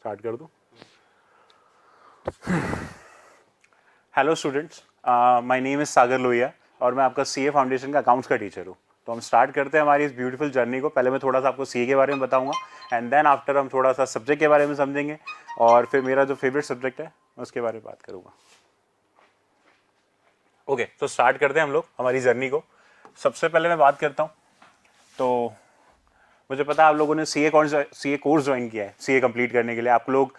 Start कर दूं? Hello students, my name is Sagar Lohia और मैं आपका सीए फाउंडेशन का अकाउंट्स का टीचर हूँ। तो हम स्टार्ट करते हैं हमारी इस ब्यूटीफुल जर्नी को। पहले मैं थोड़ा सा आपको सीए के बारे में बताऊंगा एंड देन आफ्टर हम थोड़ा सा सब्जेक्ट के बारे में समझेंगे और फिर मेरा जो फेवरेट सब्जेक्ट है उसके बारे में बात करूँगा। ओके, तो स्टार्ट करते हैं हम लोग हमारी जर्नी को। सबसे पहले मैं बात करता हूँ, तो मुझे पता है आप लोगों ने सीए कोर्स ज्वाइन किया है। सीए कंप्लीट करने के लिए आप लोग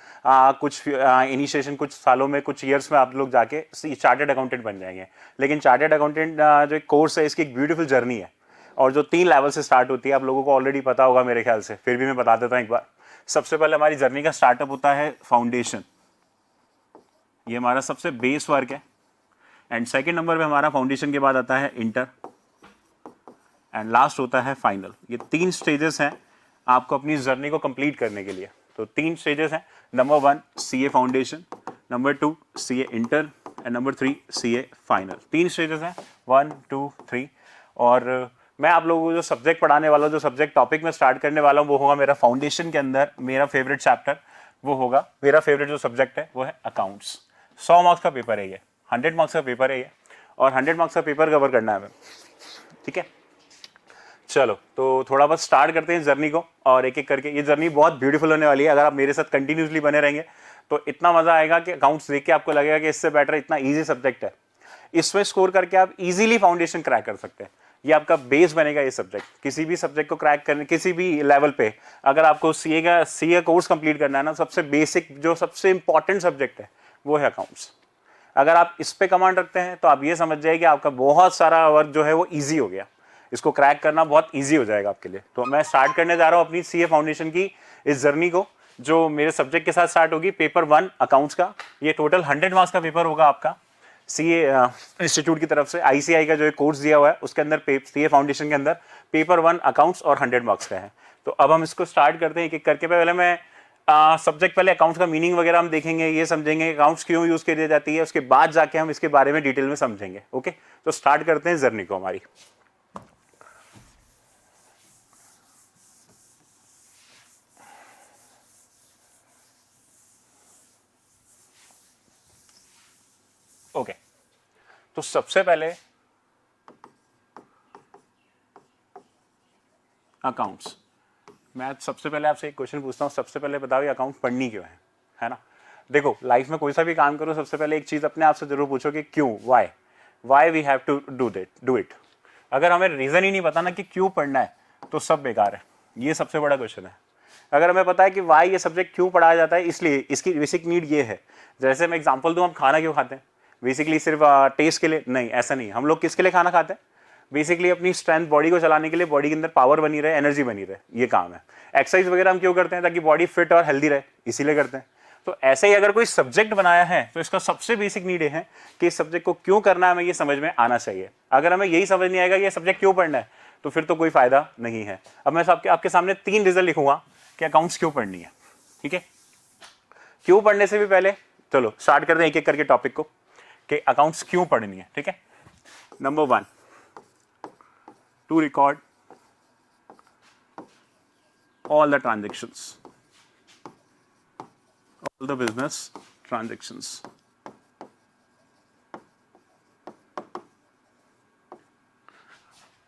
कुछ इनिशिएशन कुछ सालों में, कुछ ईयर्स में आप लोग जाके चार्टर्ड अकाउंटेंट बन जाएंगे। लेकिन चार्टर्ड अकाउंटेंट जो एक कोर्स है, इसकी एक ब्यूटीफुल जर्नी है और जो 3 लेवल से स्टार्ट होती है, आप लोगों को ऑलरेडी पता होगा मेरे ख्याल से, फिर भी मैं बता देता हूँ एक बार। सबसे पहले हमारी जर्नी का स्टार्टअप होता है फाउंडेशन। ये हमारा सबसे बेस वर्क है एंड सेकेंड नंबर पे हमारा फाउंडेशन के बाद आता है इंटर एंड लास्ट होता है फाइनल। ये 3 स्टेजेस हैं आपको अपनी जर्नी को कंप्लीट करने के लिए। तो 3 स्टेजेस हैं। Number 1 CA foundation, number 2 CA inter and number 3 CA final. 3 stages हैं, 1 2 3। और मैं आप लोगों को जो सब्जेक्ट पढ़ाने वाला हूँ, जो सब्जेक्ट टॉपिक में स्टार्ट करने वाला हूँ, वो होगा मेरा फाउंडेशन के अंदर मेरा फेवरेट चैप्टर। वो होगा मेरा फेवरेट जो सब्जेक्ट है वो है अकाउंट्स। 100 मार्क्स का पेपर है ये, 100 मार्क्स का पेपर है ये और 100 मार्क्स का पेपर कवर करना है हमें। ठीक है, चलो तो थोड़ा बहुत स्टार्ट करते हैं जर्नी को और एक एक करके। ये जर्नी बहुत ब्यूटीफुल होने वाली है। अगर आप मेरे साथ कंटिन्यूसली बने रहेंगे तो इतना मजा आएगा कि अकाउंट्स देख के आपको लगेगा कि इससे बेटर इतना इजी सब्जेक्ट है। इसमें स्कोर करके आप इजीली फाउंडेशन क्रैक कर सकते हैं। ये आपका बेस बनेगा ये सब्जेक्ट। किसी भी सब्जेक्ट को क्रैक करने, किसी भी लेवल पे अगर आपको सीए कोर्स कंप्लीट करना है ना, सबसे बेसिक जो सबसे इंपॉर्टेंट सब्जेक्ट है वो है अकाउंट्स। अगर आप इस पे कमांड रखते हैं तो आप ये समझ जाइए कि आपका बहुत सारा वर्क जो है वो ईजी हो गया। इसको क्रैक करना बहुत इजी हो जाएगा आपके लिए। तो मैं स्टार्ट करने जा रहा हूँ अपनी सीए फाउंडेशन की इस जर्नी को, जो मेरे सब्जेक्ट के साथ स्टार्ट होगी। पेपर 1 अकाउंट्स का, ये टोटल 100 मार्क्स का पेपर होगा आपका। सीए इंस्टीट्यूट की तरफ से आईसीआई का जो एक कोर्स दिया हुआ है उसके अंदर सीए फाउंडेशन के अंदर पेपर 1 अकाउंट्स और 100 मार्क्स का है। तो अब हम इसको स्टार्ट करते हैं एक एक करके। पहले मैं सब्जेक्ट पहले अकाउंट्स का मीनिंग वगैरह हम देखेंगे, ये समझेंगे अकाउंट्स क्यों यूज करी जाती है, उसके बाद जाके हम इसके बारे में डिटेल में समझेंगे। ओके, तो स्टार्ट करते हैं जर्नी को हमारी। ओके, तो सबसे पहले अकाउंट्स। मैं सबसे पहले आपसे एक क्वेश्चन पूछता हूँ, सबसे पहले बताओ ये अकाउंट पढ़नी क्यों है ना? देखो, लाइफ में कोई सा भी काम करो, सबसे पहले एक चीज अपने आप से जरूर पूछो कि क्यों, why we have to do it. अगर हमें रीजन ही नहीं पता ना कि क्यों पढ़ना है तो सब बेकार है। ये सबसे बड़ा क्वेश्चन है। अगर हमें पता है कि वाई ये सब्जेक्ट क्यों पढ़ाया जाता है, इसलिए इसकी बेसिक नीड ये है। जैसे मैं एग्जांपल दूं, हम खाना क्यों खाते हैं? बेसिकली सिर्फ टेस्ट के लिए नहीं, ऐसा नहीं। हम लोग किसके लिए खाना खाते हैं? बेसिकली अपनी स्ट्रेंथ, बॉडी को चलाने के लिए, बॉडी के अंदर पावर बनी रहे, एनर्जी बनी रहे, ये काम है। एक्सरसाइज वगैरह हम क्यों करते हैं? ताकि बॉडी फिट और हेल्दी रहे, इसीलिए करते हैं। तो ऐसे ही अगर कोई सब्जेक्ट बनाया है तो इसका सबसे बेसिक नीड है कि इस सब्जेक्ट को क्यों करना है, हमें ये समझ में आना चाहिए। अगर हमें यही समझ नहीं आएगा ये सब्जेक्ट क्यों पढ़ना है तो फिर तो कोई फायदा नहीं है। अब मैं आपके सामने 3 रीजन लिखूंगा कि अकाउंट्स क्यों पढ़नी है। ठीक है, क्यों पढ़ने से भी पहले चलो स्टार्ट करते हैं एक एक करके टॉपिक को कि अकाउंट्स क्यों पढ़नी है। ठीक है, number 1, to record all the transactions, all the business transactions.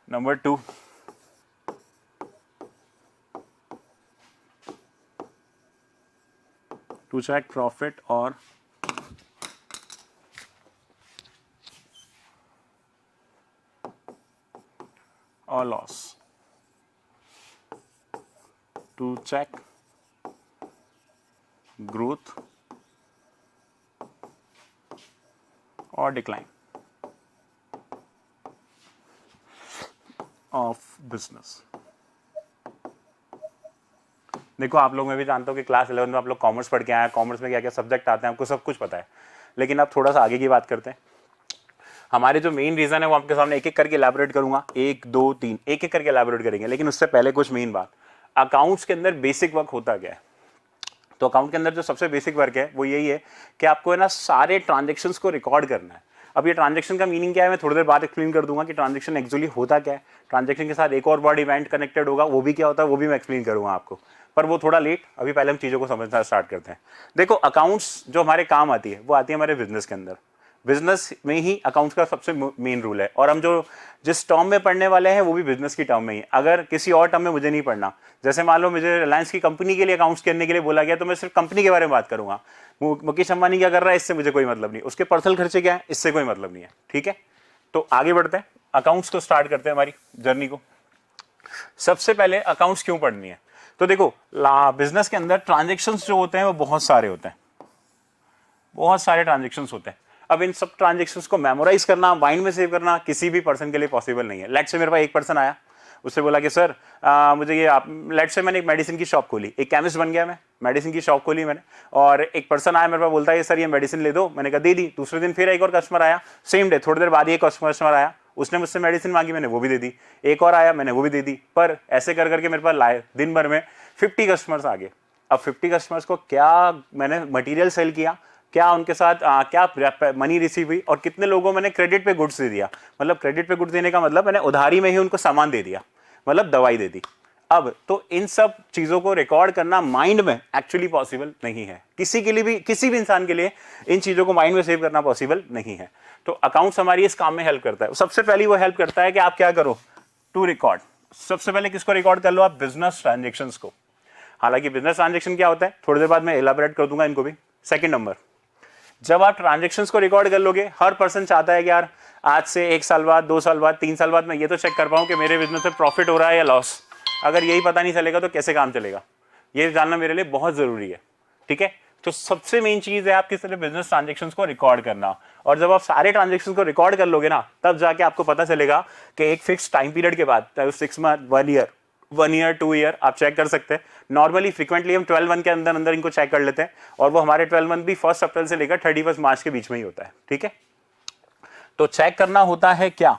Number 2, to check profit or loss, to check growth or decline of business. देखो, आप लोग, मैं भी जानता हूँ कि क्लास 11 में आप लोग कॉमर्स पढ़ के आए हैं। कॉमर्स में क्या क्या सब्जेक्ट आते हैं आपको सब कुछ पता है। लेकिन अब थोड़ा सा आगे की बात करते हैं। हमारे जो मेन रीजन है वो आपके सामने एक एक करके इलैबोरेट करूंगा, 1 2 3 एक एक करके इलैबोरेट करेंगे। लेकिन उससे पहले कुछ मेन बात, अकाउंट्स के अंदर बेसिक वर्क होता क्या है? तो अकाउंट के अंदर जो सबसे बेसिक वर्क है वो यही है कि आपको है ना सारे ट्रांजेक्शन्स को रिकॉर्ड करना है। अब ये ट्रांजेक्शन का मीनिंग क्या है मैं थोड़ी देर बाद एक्सप्लेन कर दूंगा कि ट्रांजेक्शन एक्चुअली होता क्या है। ट्रांजेक्शन के साथ एक और बड़ा इवेंट कनेक्टेड होगा, वो भी क्या होता है वो भी मैं एक्सप्लेन करूंगा आपको, पर वो थोड़ा लेट। अभी पहले हम चीज़ों को समझना स्टार्ट करते हैं। देखो अकाउंट्स जो हमारे काम आती है वो आती है हमारे बिजनेस के अंदर। बिजनेस में ही अकाउंट्स का सबसे मेन रूल है, और हम जो जिस टर्म में पढ़ने वाले हैं वो भी बिजनेस की टर्म में ही। अगर किसी और टर्म में मुझे नहीं पढ़ना, जैसे मान लो मुझे रिलायंस की कंपनी के लिए अकाउंट्स करने के लिए बोला गया, तो मैं सिर्फ कंपनी के बारे में बात करूंगा। मुकेश अंबानी क्या कर रहा है इससे मुझे कोई मतलब नहीं, उसके पर्सनल खर्चे क्या है इससे कोई मतलब नहीं है, ठीक है। तो आगे बढ़ते हैं, अकाउंट्स को स्टार्ट करते हैं हमारी जर्नी को। सबसे पहले अकाउंट्स क्यों पढ़नी है, तो देखो बिजनेस के अंदर ट्रांजेक्शन्स जो होते हैं वो बहुत सारे होते हैं, बहुत सारे ट्रांजेक्शन्स होते हैं। अब इन सब ट्रांजेक्शन्स को मेमोराइज करना, माइंड में सेव करना किसी भी पर्सन के लिए पॉसिबल नहीं है। लेट्स से मेरे पास एक पर्सन आया, उससे बोला कि सर मुझे ये आप, लेट्स से मैंने एक मेडिसिन की शॉप खोली, एक केमिस्ट बन गया मैं, मेडिसिन की शॉप खोली मैंने, और एक पर्सन आया मेरे पास बोलता है सर ये मेडिसिन ले दो, मैंने कहा दे दी। दूसरे दिन फिर एक और कस्टमर आया, सेम डे, थोड़ी देर बाद ही एक कस्टमर आया, उसने मुझसे मेडिसिन मांगी, मैंने वो भी दे दी। एक और आया, मैंने वो भी दे दी। पर ऐसे कर करके मेरे पास लाए दिन भर में 50 कस्टमर्स आ गए। अब 50 कस्टमर्स को क्या मैंने मटेरियल सेल किया, क्या उनके साथ क्या मनी रिसीव हुई, और कितने लोगों मैंने क्रेडिट पे गुड्स दे दिया। मतलब क्रेडिट पे गुड्स देने का मतलब मैंने उधारी में ही उनको सामान दे दिया, मतलब दवाई दे दी। अब तो इन सब चीजों को रिकॉर्ड करना माइंड में एक्चुअली पॉसिबल नहीं है, किसी के लिए भी, किसी भी इंसान के लिए इन चीजों को माइंड में सेव करना पॉसिबल नहीं है। तो अकाउंट्स हमारी इस काम में हेल्प करता है। सबसे पहले वो हेल्प करता है कि आप क्या करो, टू रिकॉर्ड। सबसे पहले किसको रिकॉर्ड कर लो आप, बिजनेस ट्रांजेक्शन्स को। हालांकि बिजनेस ट्रांजेक्शन क्या होता है थोड़ी देर बाद मैं एलाबोरेट कर दूंगा इनको भी। सेकंड नंबर, जब आप ट्रांजेक्शन्स को रिकॉर्ड कर लोगे, हर पर्सन चाहता है कि यार आज से 1 साल बाद, 2 साल बाद, 3 साल बाद मैं ये तो चेक कर पाऊँ कि मेरे बिजनेस में प्रॉफिट हो रहा है या लॉस। अगर यही पता नहीं चलेगा तो कैसे काम चलेगा, ये जानना मेरे लिए बहुत जरूरी है, ठीक है। तो सबसे मेन चीज है आपकी तरह बिजनेस ट्रांजेक्शन्स को रिकॉर्ड करना। और जब आप सारे ट्रांजेक्शन्स को रिकॉर्ड कर लोगे ना, तब जाके आपको पता चलेगा कि एक फिक्स टाइम पीरियड के बाद, 6 मंथ, 1 ईयर 2 ईयर आप चेक कर सकते हैं। नॉर्मली फ्रीक्वेंटली हम 12 मंथ के अंदर अंदर इनको चेक कर लेते हैं, और वो हमारे 12 मंथ भी 1 अप्रैल से लेकर 31 मार्च के बीच में ही होता है, ठीक है। तो चेक करना होता है क्या,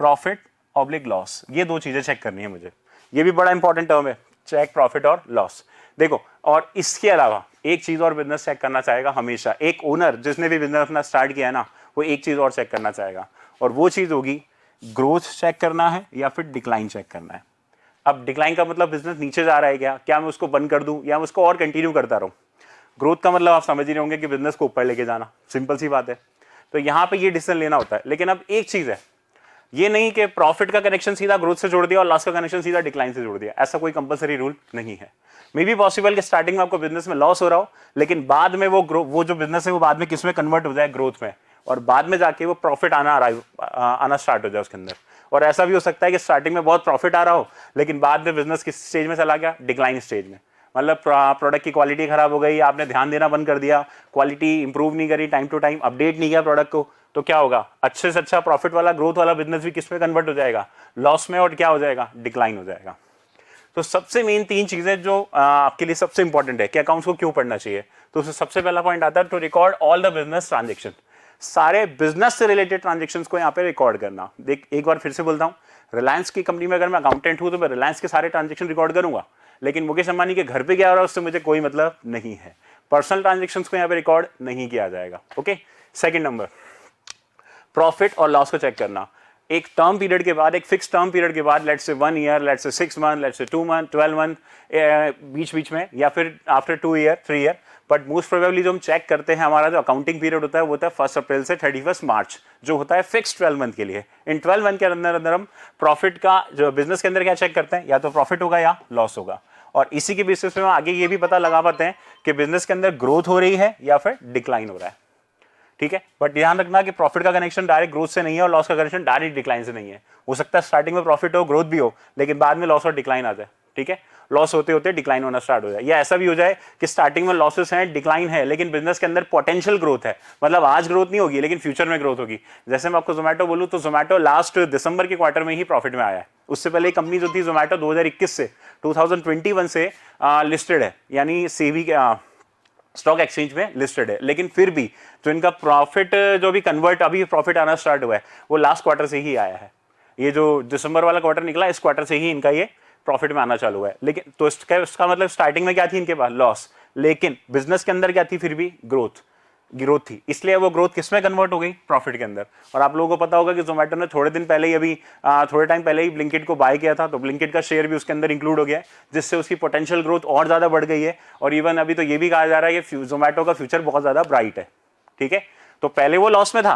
प्रॉफिट ऑब्लिक लॉस, ये 2 चीजें चेक करनी है मुझे। ये भी बड़ा इंपॉर्टेंट टर्म है, चेक प्रॉफिट और लॉस। देखो, और इसके अलावा एक चीज और बिजनेस चेक करना चाहेगा हमेशा, एक ओनर जिसने भी बिजनेस अपना स्टार्ट किया है ना, वो एक चीज और चेक करना चाहेगा, और वो चीज होगी ग्रोथ चेक करना है या फिर डिक्लाइन चेक करना है। अब डिक्लाइन का मतलब बिजनेस नीचे जा रहा है क्या मैं उसको बंद कर दूं या मैं उसको और कंटिन्यू करता रहूं। ग्रोथ का मतलब आप समझ ही रहे होंगे कि बिजनेस को ऊपर लेके जाना, सिंपल सी बात है। तो यहां पे ये डिसीजन लेना होता है। लेकिन अब एक चीज है, ये नहीं कि प्रॉफिट का कनेक्शन सीधा ग्रोथ से जोड़ दिया और लॉस का कनेक्शन सीधा डिक्लाइन से जोड़ दिया, ऐसा कोई कंपलसरी रूल नहीं है। मे बी पॉसिबल कि स्टार्टिंग में आपको बिजनेस में लॉस हो रहा हो, लेकिन बाद में वो जो बिजनेस है वो बाद में किस में कन्वर्ट हो जाए, ग्रोथ में, और बाद में जाके वो प्रॉफिट आना स्टार्ट हो जाए उसके अंदर। और ऐसा भी हो सकता है कि स्टार्टिंग में बहुत प्रॉफिट आ रहा हो, लेकिन बाद में बिजनेस किस स्टेज में चला गया, डिक्लाइन स्टेज में। मतलब प्रोडक्ट की क्वालिटी खराब हो गई, आपने ध्यान देना बंद कर दिया, क्वालिटी इंप्रूव नहीं करी, टाइम टू टाइम अपडेट नहीं किया प्रोडक्ट को, तो क्या होगा, अच्छे से अच्छा प्रॉफिट वाला ग्रोथ वाला बिजनेस भी किस में कन्वर्ट हो जाएगा, लॉस में, और क्या हो जाएगा, डिक्लाइन हो जाएगा। तो सबसे मेन 3 चीजें जो आपके लिए सबसे इंपॉर्टेंट है कि अकाउंट्स को क्यों पढ़ना चाहिए, तो उसमें सबसे पहला पॉइंट आता है to record all the business transaction. सारे बिजनेस से रिलेटेड ट्रांजेक्शन्स को यहाँ पे रिकॉर्ड करना। देख, एक बार फिर से बोलता हूँ, रिलायंस की कंपनी में अगर मैं अकाउंटेंट हूं तो मैं रिलायंस के सारे ट्रांजेक्शन रिकॉर्ड करूंगा, लेकिन मुकेश अंबानी के घर पे क्या हो रहा है उससे मुझे कोई मतलब नहीं है। पर्सनल ट्रांजेक्शन्स को यहाँ पे रिकॉर्ड नहीं किया जाएगा, ओके। सेकंड नंबर, प्रॉफिट और लॉस को चेक करना। एक टर्म पीरियड के बाद, एक फिक्स टर्म पीरियड के बाद, let's say 1 year, let's say 6 month, let's say 2 month, 12 month, बीच बीच में, या फिर after 2 year, 3 year, but most probably जो हम चेक करते हैं, हमारा जो अकाउंटिंग पीरियड होता है वो होता है 1 अप्रैल से 31 मार्च, जो होता है फिक्स 12 मंथ के लिए। इन 12 मंथ के अंदर अंदर हम प्रॉफिट का, जो बिजनेस के अंदर क्या चेक करते हैं, या तो प्रॉफिट होगा या लॉस होगा, और इसी के बेसिस पे हम आगे ये भी पता लगा पाते हैं कि बिजनेस के अंदर ग्रोथ हो रही है या फिर डिक्लाइन हो रहा है, ठीक है। बट ध्यान रखना कि प्रॉफिट का कनेक्शन डायरेक्ट ग्रोथ से नहीं है और लॉस का कनेक्शन डायरेक्ट डिक्लाइन से नहीं है। हो सकता है स्टार्टिंग में प्रॉफिट हो, ग्रोथ भी हो, लेकिन बाद में लॉस और डिक्लाइन आ जाए, ठीक है। लॉस होते होते डिक्लाइन होना स्टार्ट हो जाए, या ऐसा भी हो जाए कि स्टार्टिंग में लॉसेस हैं, डिक्लाइन है, लेकिन बिजनेस के अंदर पोटेंशियल ग्रोथ है, मतलब आज ग्रोथ नहीं होगी लेकिन फ्यूचर में ग्रोथ होगी। जैसे मैं आपको जोमेटो बोलूं तो जोमेटो लास्ट दिसंबर के क्वार्टर में ही प्रॉफिट में आया है। उससे पहले कंपनी जो थी जोमेटो 2021 से 2021 से लिस्टेड है, यानी सेबी स्टॉक एक्सचेंज में लिस्टेड है, लेकिन फिर भी जो इनका प्रॉफिट जो भी कन्वर्ट अभी प्रॉफिट आना स्टार्ट हुआ है वो लास्ट क्वार्टर से ही आया है। ये जो दिसंबर वाला क्वार्टर निकला, इस क्वार्टर से ही इनका ये प्रॉफिट में आना चालू हुआ है। लेकिन तो इसका मतलब स्टार्टिंग में क्या थी इनके पास, लॉस, लेकिन बिजनेस के अंदर क्या थी, फिर भी ग्रोथ। ग्रोथ थी, इसलिए वो ग्रोथ किस में कन्वर्ट हो गई, प्रॉफिट के अंदर। और आप लोगों को पता होगा कि जोमेटो ने थोड़े दिन पहले ही अभी थोड़े टाइम पहले ही ब्लिंकिट को बाय किया था, तो ब्लिंकिट का शेयर भी उसके अंदर इंक्लूड हो गया है, जिससे उसकी पोटेंशियल ग्रोथ और ज्यादा बढ़ गई है। और इवन अभी तो ये भी कहा जा रहा है कि जोमेटो का फ्यूचर बहुत ज्यादा ब्राइट है। ठीक है, तो पहले वो लॉस में था,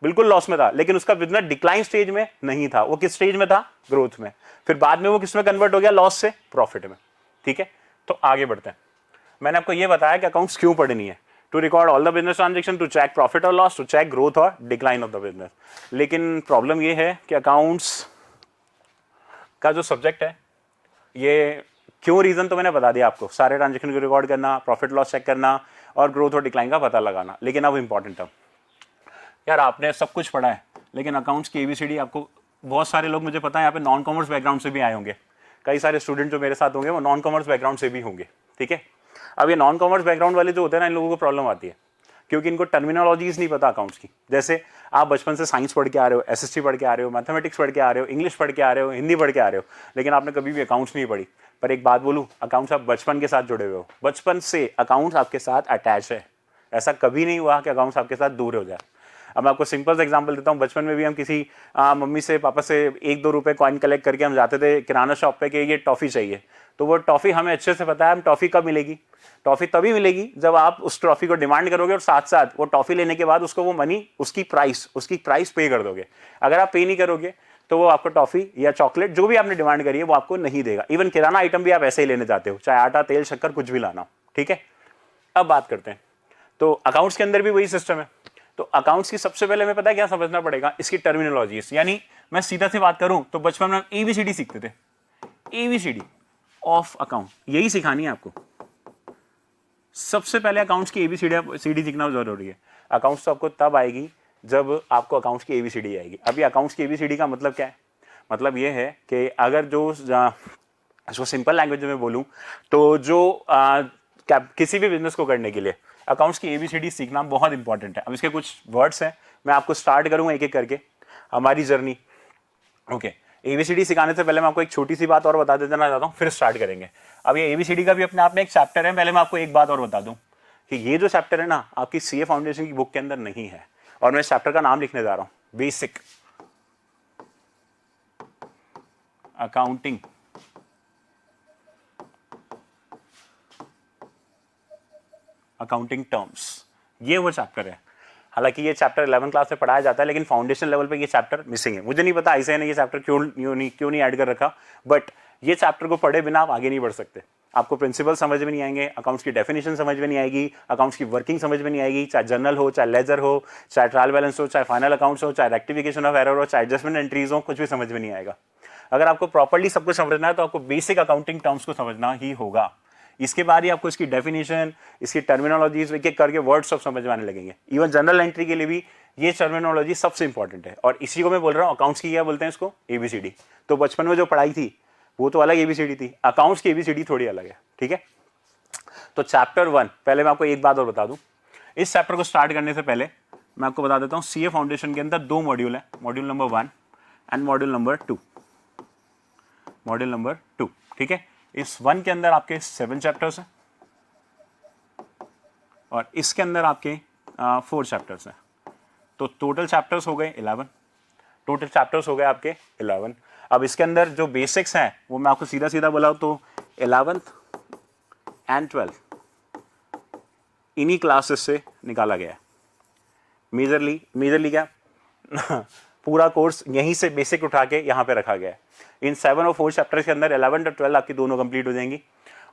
बिल्कुल लॉस में था, लेकिन उसका बिजनेस डिक्लाइन स्टेज में नहीं था, वो किस स्टेज में था, ग्रोथ में। फिर बाद में वो किस में कन्वर्ट हो गया, लॉस से प्रॉफिट में। ठीक है, तो आगे बढ़ते हैं। मैंने आपको ये बताया कि अकाउंट्स क्यों पढ़नी है, to record all the business transaction, to check profit और लॉस, टू चेक ग्रोथ और डिक्लाइन ऑफ द बिजनेस। लेकिन प्रॉब्लम ये है कि अकाउंट्स का जो सब्जेक्ट है, ये क्यों, रीजन तो मैंने बता दिया आपको, सारे ट्रांजेक्शन को रिकॉर्ड करना, प्रॉफिट लॉस चेक करना और ग्रोथ और डिक्लाइन का पता लगाना। लेकिन अब इंपॉर्टेंट टर्म, यार आपने सब कुछ पढ़ा है, लेकिन अकाउंट्स की एबीसीडी आपको, बहुत सारे लोग मुझे पता है यहाँ पे नॉन कॉमर्स बैकग्राउंड से भी आए होंगे, कई सारे स्टूडेंट जो मेरे साथ होंगे वो नॉन कॉमर्स बैकग्राउंड से भी होंगे। ठीक है, अब ये नॉन कॉमर्स बैकग्राउंड वाले जो होते हैं ना, इन लोगों को प्रॉब्लम आती है, क्योंकि इनको टर्मिनोलॉजीज नहीं पता अकाउंट्स की। जैसे आप बचपन से साइंस पढ़ के आ रहे हो, एसएसटी पढ़ के आ रहे हो, मैथमेटिक्स पढ़ के आ रहे हो, इंग्लिश पढ़ के आ रहे हो, हिंदी पढ़ के आ रहे हो, लेकिन आपने कभी भी अकाउंट्स नहीं पढ़ी। पर एक बात बोलूं, अकाउंट्स आप बचपन के साथ जुड़े हुए हो, बचपन से अकाउंट्स आपके साथ अटैच है, ऐसा कभी नहीं हुआ कि अकाउंट्स आपके साथ दूर हो जाए। अब मैं आपको सिंपल सा एग्जांपल देता हूँ, बचपन में भी हम किसी मम्मी से पापा से 1-2 रुपए कॉइन कलेक्ट करके हम जाते थे किराना शॉप पे कि ये टॉफी चाहिए, तो वो टॉफी हमें अच्छे से पता है हम टॉफी कब मिलेगी, टॉफी तभी मिलेगी जब आप उस टॉफी को डिमांड करोगे और साथ साथ वो टॉफी लेने के बाद उसको वो मनी, उसकी प्राइस पे कर दोगे। अगर आप पे नहीं करोगे तो वो आपको टॉफी या चॉकलेट जो भी आपने डिमांड करी है वो आपको नहीं देगा। इवन किराना आइटम भी आप ऐसे ही लेने जाते हो, चाहे आटा, तेल, शक्कर, कुछ भी लाना। ठीक है, अब बात करते हैं, तो अकाउंट्स के अंदर भी वही सिस्टम है। तो अकाउंट्स की सबसे पहले हमें पता है क्या समझना पड़ेगा, इसकी टर्मिनोलॉजीज। यानी मैं सीधा से बात करूं तो बचपन में एबीसीडी सीखते थे, एबीसीडी ऑफ अकाउंट, यही सिखानी है आपको। सबसे पहले अकाउंट्स की एबीसीडी सीखना जरूरी है। अकाउंट्स तो आपको तब आएगी जब आपको अकाउंट्स की एबीसीडी आएगी। अभी अकाउंट्स की एबीसीडी का मतलब क्या है, मतलब ये है कि अगर जो सिंपल लैंग्वेज में बोलूं तो जो किसी भी बिजनेस को करने के लिए अकाउंट्स की एबीसीडी सीखना बहुत इंपॉर्टेंट है। अब इसके कुछ वर्ड्स हैं, मैं आपको स्टार्ट करूंगा एक एक करके हमारी जर्नी। ओके, एबीसीडी सिखाने से पहले मैं आपको एक छोटी सी बात और बता देना चाहता हूँ, फिर स्टार्ट करेंगे। अब ये एबीसीडी का भी अपने आप में एक चैप्टर है। पहले मैं आपको एक बात और बता दूं कि ये जो चैप्टर है ना, आपकी सीए फाउंडेशन की बुक के अंदर नहीं है, और मैं इस चैप्टर का नाम लिखने जा रहा हूं, बेसिक अकाउंटिंग टर्म्स। ये वो चैप्टर है। हालांकि ये चैप्टर 11 क्लास में पढ़ाया जाता है, लेकिन फाउंडेशन लेवल पे ये चैप्टर मिसिंग है। मुझे नहीं पता ऐसे ने ये चैप्टर क्यों नहीं ऐड कर रखा, बट ये चैप्टर को पढ़े बिना आप आगे नहीं बढ़ सकते। आपको प्रिंसिपल समझ में नहीं आएंगे, अकाउंट्स की डेफिनेशन समझ में नहीं आएगी, अकाउंट्स की वर्किंग समझ में नहीं आएगी, चाहे जर्नल हो, चाहे लेजर हो, चाहे ट्रायल बैलेंस हो, चाहे फाइनल अकाउंट्स हो, चाहे रेक्टिफिकेशन ऑफ एरर हो, चाहे एडजस्टमेंट एंट्रीज हो, कुछ भी समझ में नहीं आएगा। अगर आपको प्रॉपर्ली सब कुछ समझना है तो आपको बेसिक अकाउंटिंग टर्म्स को समझना ही होगा। इसके बाद ही आपको इसकी डेफिनेशन, इसकी टर्मिनोलॉजीज एक एक करके वर्ड सब समझ में आने लगेंगे। इवन जनरल एंट्री के लिए भी ये टर्मिनोलॉजी सबसे इंपॉर्टेंट है, और इसी को मैं बोल रहा हूँ अकाउंट्स की क्या बोलते हैं इसको, एबीसीडी। तो बचपन में जो पढ़ाई थी वो तो अलग एबीसीडी थी, अकाउंट्स की एबीसीडी थोड़ी अलग है। ठीक है, तो चैप्टर 1, पहले मैं आपको एक बात और बता दूं, इस चैप्टर को स्टार्ट करने से पहले मैं आपको बता देता हूं, सीए फाउंडेशन के अंदर 2 मॉड्यूल है, module number 1 and module number 2। ठीक है, इस 1 के अंदर आपके 7 चैप्टर्स हैं और इसके अंदर आपके 4 चैप्टर्स हैं। तो टोटल चैप्टर्स हो गए 11, टोटल चैप्टर्स हो गए आपके 11। अब इसके अंदर जो बेसिक्स हैं वो मैं आपको सीधा सीधा बोला तो 11th एंड 12th इन्हीं क्लासेस से निकाला गया है। मेजरली क्या पूरा कोर्स यहीं से बेसिक उठा के यहाँ पे रखा गया है। इन 7 और 4 चैप्टर्स के अंदर 11 और 12 आपकी दोनों कंप्लीट हो जाएंगी,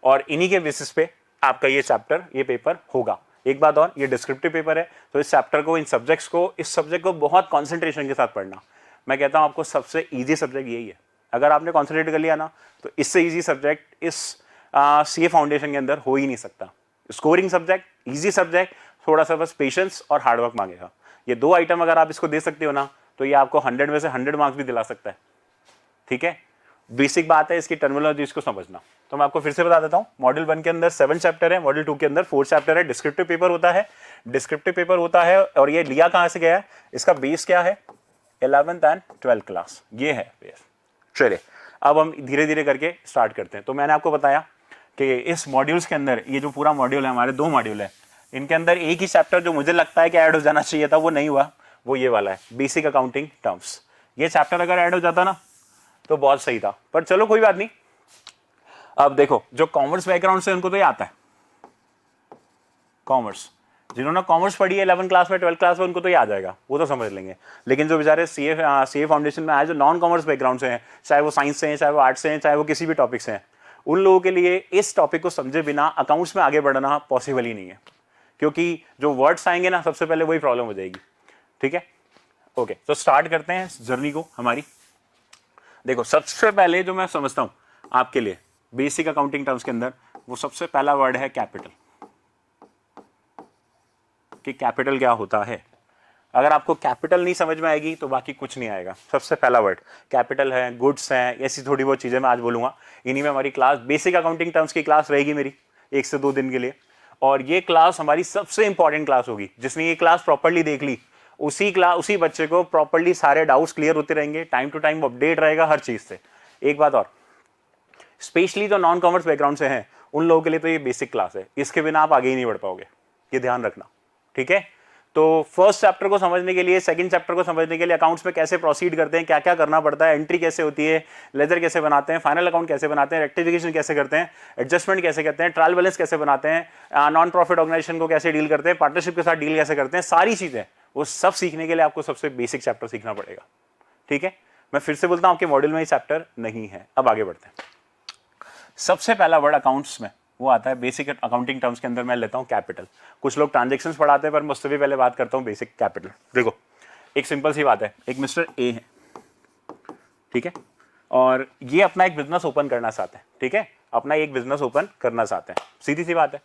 और इन्हीं के बेसिस पे आपका ये पेपर होगा। एक बात और, ये डिस्क्रिप्टिव पेपर है, तो इस चैप्टर को, इस सब्जेक्ट को बहुत कॉन्सेंट्रेशन के साथ पढ़ना। मैं कहता हूँ आपको सबसे ईजी सब्जेक्ट यही है। अगर आपने कॉन्सेंट्रेट कर लिया ना तो इससे ईजी सब्जेक्ट इस सीए फाउंडेशन के अंदर हो ही नहीं सकता। स्कोरिंग सब्जेक्ट, ईजी सब्जेक्ट, थोड़ा सा बस पेशेंस और हार्डवर्क मांगेगा। ये 2 आइटम अगर आप इसको दे सकते हो ना तो ये आपको 100 में से 100 मार्क्स भी दिला सकता है। ठीक है, बेसिक बात है इसकी टर्मिनोलॉजी को समझना। तो मैं आपको फिर से बता देता हूं, मॉड्यूल 1 के अंदर 7 चैप्टर है, मॉड्यूल 2 के अंदर 4 चैप्टर है। डिस्क्रिप्टिव पेपर होता है, और ये लिया कहां से गया है, इसका बेस क्या है, 11th एंड 12th क्लास, ये है बेस। चलिए अब हम धीरे धीरे करके स्टार्ट करते हैं। तो मैंने आपको बताया कि इस मॉड्यूल्स के अंदर, ये जो पूरा मॉड्यूल है, हमारे 2 मॉड्यूल है, इनके अंदर एक ही चैप्टर जो मुझे लगता है कि ऐड हो जाना चाहिए था वो नहीं हुआ, वो ये वाला है, बेसिक अकाउंटिंग टर्म्स। ये चैप्टर अगर ऐड हो जाता ना तो बहुत सही था, पर चलो कोई बात नहीं। अब देखो जो कॉमर्स बैकग्राउंड से उनको तो ये आता है, कॉमर्स, जिन्होंने कॉमर्स पढ़ी है 11 क्लास में 12 क्लास में उनको तो ये आ जाएगा, वो तो समझ लेंगे। लेकिन जो बेचारे सीए फाउंडेशन में आए, जो नॉन कॉमर्स बैकग्राउंड से हैं, चाहे वो साइंस से हैं, चाहे वो आर्ट्स से हैं, चाहे वो किसी भी टॉपिक से हैं, उन लोगों के लिए इस टॉपिक को समझे बिना अकाउंट्स में आगे बढ़ना पॉसिबल ही नहीं है, क्योंकि जो वर्ड्स आएंगे ना सबसे पहले वही प्रॉब्लम हो जाएगी। ठीक है, ओके, तो स्टार्ट करते हैं जर्नी को हमारी। देखो सबसे पहले जो मैं समझता हूं आपके लिए बेसिक अकाउंटिंग टर्म्स के अंदर, वो सबसे पहला वर्ड है कैपिटल, कि कैपिटल क्या होता है। अगर आपको कैपिटल नहीं समझ में आएगी तो बाकी कुछ नहीं आएगा। सबसे पहला वर्ड कैपिटल है, गुड्स हैं, ऐसी थोड़ी बहुत चीजें मैं आज बोलूंगा। इन्हीं में हमारी क्लास बेसिक अकाउंटिंग टर्म्स की क्लास रहेगी मेरी 1 से 2 दिन के लिए, और ये क्लास हमारी सबसे इंपॉर्टेंट क्लास होगी। जिसने ये क्लास प्रॉपर्ली देख ली उसी बच्चे को प्रॉपर्ली सारे डाउट्स क्लियर होते रहेंगे, टाइम टू टाइम अपडेट रहेगा हर चीज से। एक बात और, स्पेशली जो नॉन कॉमर्स बैकग्राउंड से हैं उन लोगों के लिए तो ये बेसिक क्लास है, इसके बिना आप आगे ही नहीं बढ़ पाओगे, ये ध्यान रखना। ठीक है, तो फर्स्ट चैप्टर को समझने के लिए, सेकंड चैप्टर को समझने के लिए, अकाउंट्स में कैसे प्रोसीड करते हैं, क्या क्या करना पड़ता है, एंट्री कैसे होती है, लेजर कैसे बनाते हैं, फाइनल अकाउंट कैसे बनाते हैं, रेक्टिफिकेशन कैसे करते हैं, एडजस्टमेंट कैसे करते हैं, ट्रायल बैलेंस कैसे बनाते हैं, नॉन प्रॉफिट ऑर्गेनाइजेशन को कैसे डील करते हैं, पार्टनरशिप के साथ डील कैसे करते हैं, सारी चीजें वो सब सीखने के लिए आपको सबसे बेसिक चैप्टर सीखना पड़ेगा। ठीक है, मैं फिर से बोलता हूं आपके मॉड्यूल में ये चैप्टर नहीं है। अब आगे बढ़ते हैं। सबसे पहला वर्ड अकाउंट्स में वो आता है बेसिक अकाउंटिंग टर्म्स के अंदर, मैं लेता हूं कैपिटल। कुछ लोग ट्रांजैक्शंस पढ़ाते हैं पर मुझसे भी पहले बात करता हूं बेसिक कैपिटल। देखो एक सिंपल सी बात है, एक मिस्टर ए है, ठीक है, और ये अपना एक बिजनेस ओपन करना चाहते हैं। ठीक है, अपना एक बिजनेस ओपन करना चाहते हैं, सीधी सी बात है।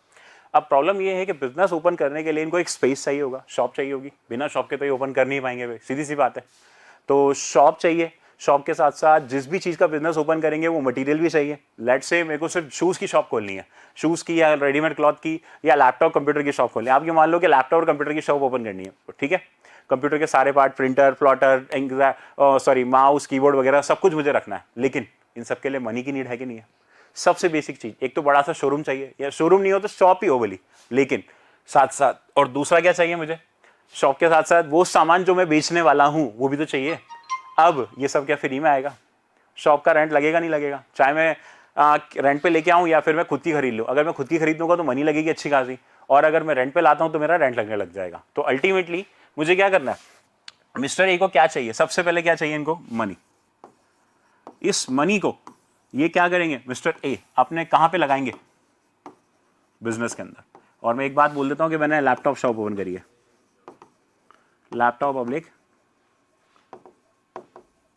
अब प्रॉब्लम ये है कि बिजनेस ओपन करने के लिए इनको एक स्पेस चाहिए होगा, शॉप चाहिए होगी, बिना शॉप के तो ये ओपन कर नहीं पाएंगे भाई, सीधी सी बात है। तो शॉप चाहिए, शॉप के साथ साथ जिस भी चीज़ का बिजनेस ओपन करेंगे वो मटेरियल भी चाहिए। लेट्स से मेरे को सिर्फ शूज़ की शॉप खोलनी है, शूज़ की या रेडीमेड क्लॉथ की या लैपटॉप कंप्यूटर की शॉप खोलनी है। आप ये मान लो कि लैपटॉप और कंप्यूटर की शॉप ओपन करनी है, ठीक है, कंप्यूटर के सारे part, printer, plotter, mouse, keyboard वगैरह सब कुछ मुझे रखना है, लेकिन इन सब के लिए मनी की नीड है कि नहीं है। सबसे बेसिक चीज़, एक तो बड़ा सा शोरूम चाहिए, या शोरूम नहीं हो तो शॉप ही हो बोली, लेकिन साथ साथ और दूसरा क्या चाहिए मुझे, शॉप के साथ साथ वो सामान जो मैं बेचने वाला हूं वो भी तो चाहिए। अब ये सब क्या फ्री में आएगा? शॉप का रेंट लगेगा नहीं लगेगा, चाहे मैं रेंट पे लेके आऊं या फिर मैं खुद की खरीद लूं। अगर मैं खुद की खरीदूंगा तो मनी लगेगी अच्छी खासी, और अगर मैं रेंट पे लाता हूं तो मेरा रेंट लगने लग जाएगा। तो अल्टीमेटली मुझे क्या करना है, मिस्टर ए को क्या चाहिए, सबसे पहले क्या चाहिए इनको, मनी। इस मनी को ये क्या करेंगे, मिस्टर ए अपने कहां पे लगाएंगे, बिजनेस के अंदर। और मैं एक बात बोल देता हूं कि मैंने लैपटॉप शॉप ओपन करी है, लैपटॉप पब्लिक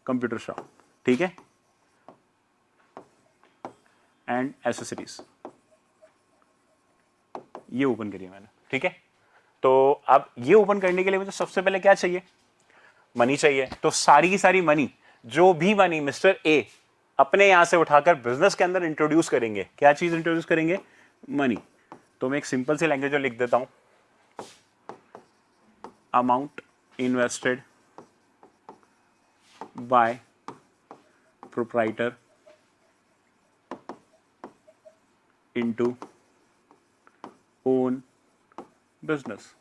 कंप्यूटर शॉप, ठीक है, एंड एसेसरीज, ये ओपन करिए मैंने, ठीक है। तो अब ये ओपन करने के लिए मुझे सबसे पहले क्या चाहिए, मनी चाहिए। तो सारी की सारी मनी, जो भी मनी मिस्टर ए अपने यहां से उठाकर बिजनेस के अंदर इंट्रोड्यूस करेंगे, क्या चीज इंट्रोड्यूस करेंगे, मनी। तो मैं एक सिंपल सी लैंग्वेज में लिख देता हूं, amount invested by proprietor into own business.